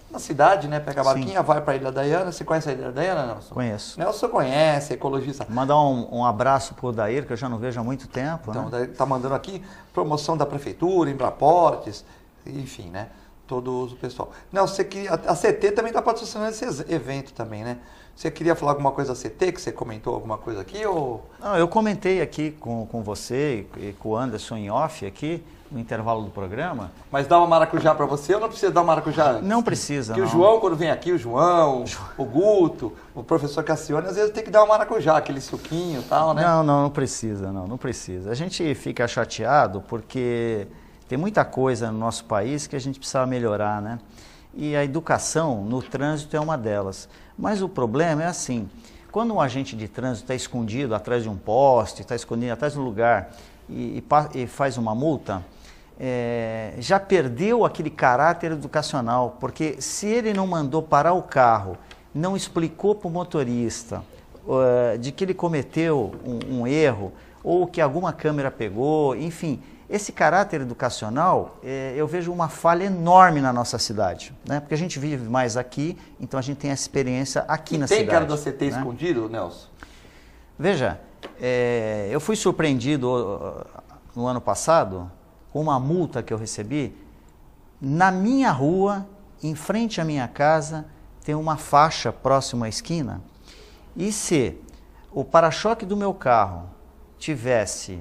da cidade, né? Pega a barquinha, vai para a Ilha Daiana. Você conhece a Ilha Daiana, Nelson? Conheço. Nelson conhece, ecologista. Mandar um abraço para o Dair, que eu já não vejo há muito tempo. Então, né? o Dair está mandando aqui promoção da prefeitura, Embraportes, enfim, né? Todo o pessoal. Nelson, a CT também está patrocinando esse evento também, né? Você queria falar alguma coisa da CT, que você comentou alguma coisa aqui? Ou... Não, eu comentei aqui com você e com o Anderson em off aqui, no intervalo do programa. Mas dá uma maracujá para você ou não precisa dar uma maracujá antes? Não precisa, Porque o João, quando vem aqui, o Guto, o professor Cassione, às vezes tem que dar uma maracujá, aquele suquinho e tal, né? Não precisa, não precisa. A gente fica chateado porque Tem muita coisa no nosso país que a gente precisa melhorar, né? E a educação no trânsito é uma delas. Mas o problema é assim, quando um agente de trânsito está escondido atrás de um poste, está escondido atrás de um lugar e faz uma multa, já perdeu aquele caráter educacional, porque se ele não mandou parar o carro, não explicou para o motorista de que ele cometeu um erro, ou que alguma câmera pegou, enfim, esse caráter educacional, eu vejo uma falha enorme na nossa cidade, né? Porque a gente vive mais aqui, então a gente tem essa experiência aqui na cidade. Tem cara da CT, né, escondido, Nelson? Veja, eu fui surpreendido no ano passado com uma multa que eu recebi. Na minha rua, em frente à minha casa, tem uma faixa próxima à esquina, e se o para-choque do meu carro tivesse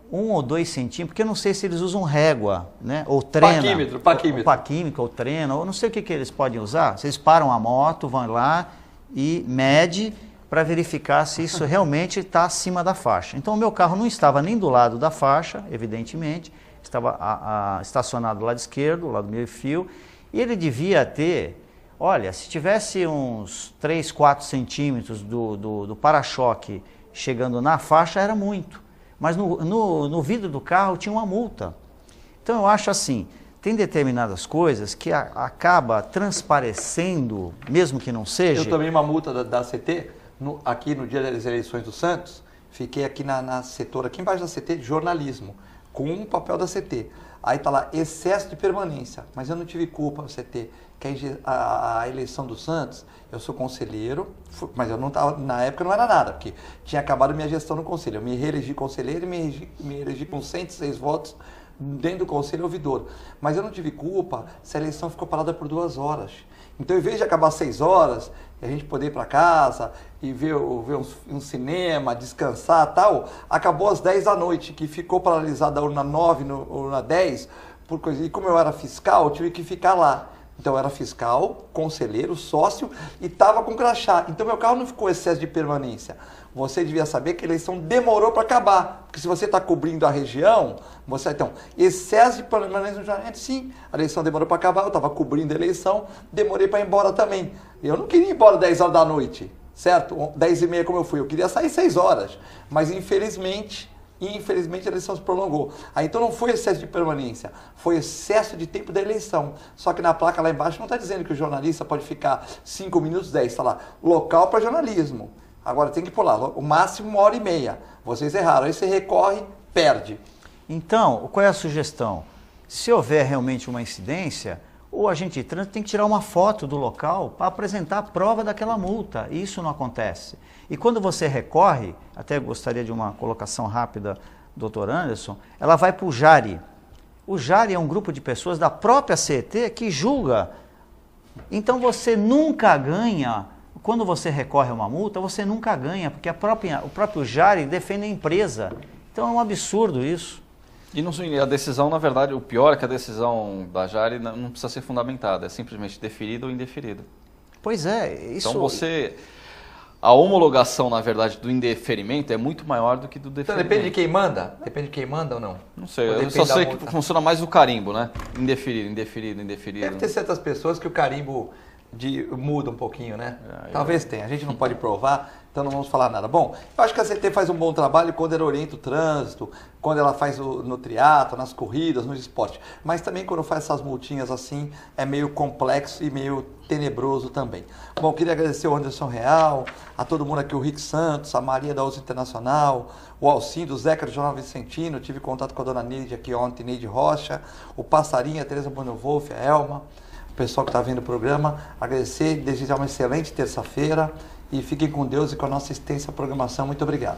1 ou 2 centímetros, porque eu não sei se eles usam régua, né? Ou trena. Paquímetro, ou trena, ou não sei o que eles podem usar. Vocês param a moto, vão lá e mede para verificar se isso realmente está acima da faixa. Então o meu carro não estava nem do lado da faixa, evidentemente, estava estacionado do lado esquerdo, do lado do meio-fio, e ele devia ter, olha, se tivesse uns 3, 4 centímetros do para-choque chegando na faixa, era muito. Mas no vidro do carro tinha uma multa. Então eu acho assim, tem determinadas coisas que acaba transparecendo, mesmo que não seja. Eu tomei uma multa da CT, aqui no dia das eleições do Santos, fiquei aqui na setor, aqui embaixo da CT, de jornalismo, com um papel da CT. Aí está lá, excesso de permanência, mas eu não tive culpa, CT, que a eleição do Santos, eu sou conselheiro, mas eu não tava, na época não era nada, porque tinha acabado minha gestão no conselho. Eu me reelegi conselheiro e me elegi com 106 votos dentro do conselho ouvidor. Mas eu não tive culpa se a eleição ficou parada por 2 horas. Então, em vez de acabar 6 horas, e a gente poder ir para casa e ver um cinema, descansar e tal, acabou às 10 da noite, que ficou paralisada a urna 9, urna 10, e como eu era fiscal, eu tive que ficar lá. Então eu era fiscal, conselheiro, sócio e estava com crachá. Então meu carro não ficou excesso de permanência. Você devia saber que a eleição demorou para acabar. Porque se você está cobrindo a região, então, excesso de permanência no jornal, sim, a eleição demorou para acabar, eu estava cobrindo a eleição, demorei para ir embora também. Eu não queria ir embora 10 horas da noite, certo? 10h30 como eu fui, eu queria sair 6 horas. Mas infelizmente a eleição se prolongou. Aí então não foi excesso de permanência, foi excesso de tempo da eleição. Só que na placa lá embaixo não está dizendo que o jornalista pode ficar 5 minutos, 10, está lá, local para jornalismo. Agora tem que pôr lá, o máximo 1h30. Vocês erraram, aí você recorre, perde. Então, qual é a sugestão? Se houver realmente uma incidência, o agente de trânsito tem que tirar uma foto do local para apresentar a prova daquela multa. E isso não acontece. E quando você recorre, até gostaria de uma colocação rápida, doutor Anderson, ela vai para o JARI. O JARI é um grupo de pessoas da própria CET que julga. Então você nunca ganha, quando você recorre a uma multa, você nunca ganha, porque o próprio JARI defende a empresa. Então é um absurdo isso. E a decisão, na verdade, o pior é que a decisão da JARI não precisa ser fundamentada, é simplesmente deferida ou indeferida. Pois é, isso... Então a homologação, na verdade, do indeferimento é muito maior do que do deferimento. Então depende de quem manda? Depende de quem manda ou não? Não sei, eu só sei que funciona mais o carimbo, né? Indeferido. Deve ter certas pessoas que o carimbo muda um pouquinho, né? Talvez tenha, a gente não pode provar, então não vamos falar nada. Bom, eu acho que a CT faz um bom trabalho quando ela orienta o trânsito, quando ela faz no triatlo, nas corridas, no esporte. Mas também quando faz essas multinhas assim, é meio complexo e meio tenebroso também. Bom, queria agradecer ao Anderson Real, a todo mundo aqui, o Rick Santos, a Maria da Uso Internacional, o Alcindo, o Zeca do Jornal Vicentino, tive contato com a dona Neide aqui ontem, Neide Rocha, o Passarinho, a Tereza Bonnevolf, a Elma, o pessoal que está vendo o programa, agradecer, desejar uma excelente terça-feira e fiquem com Deus e com a nossa extensa programação. Muito obrigado.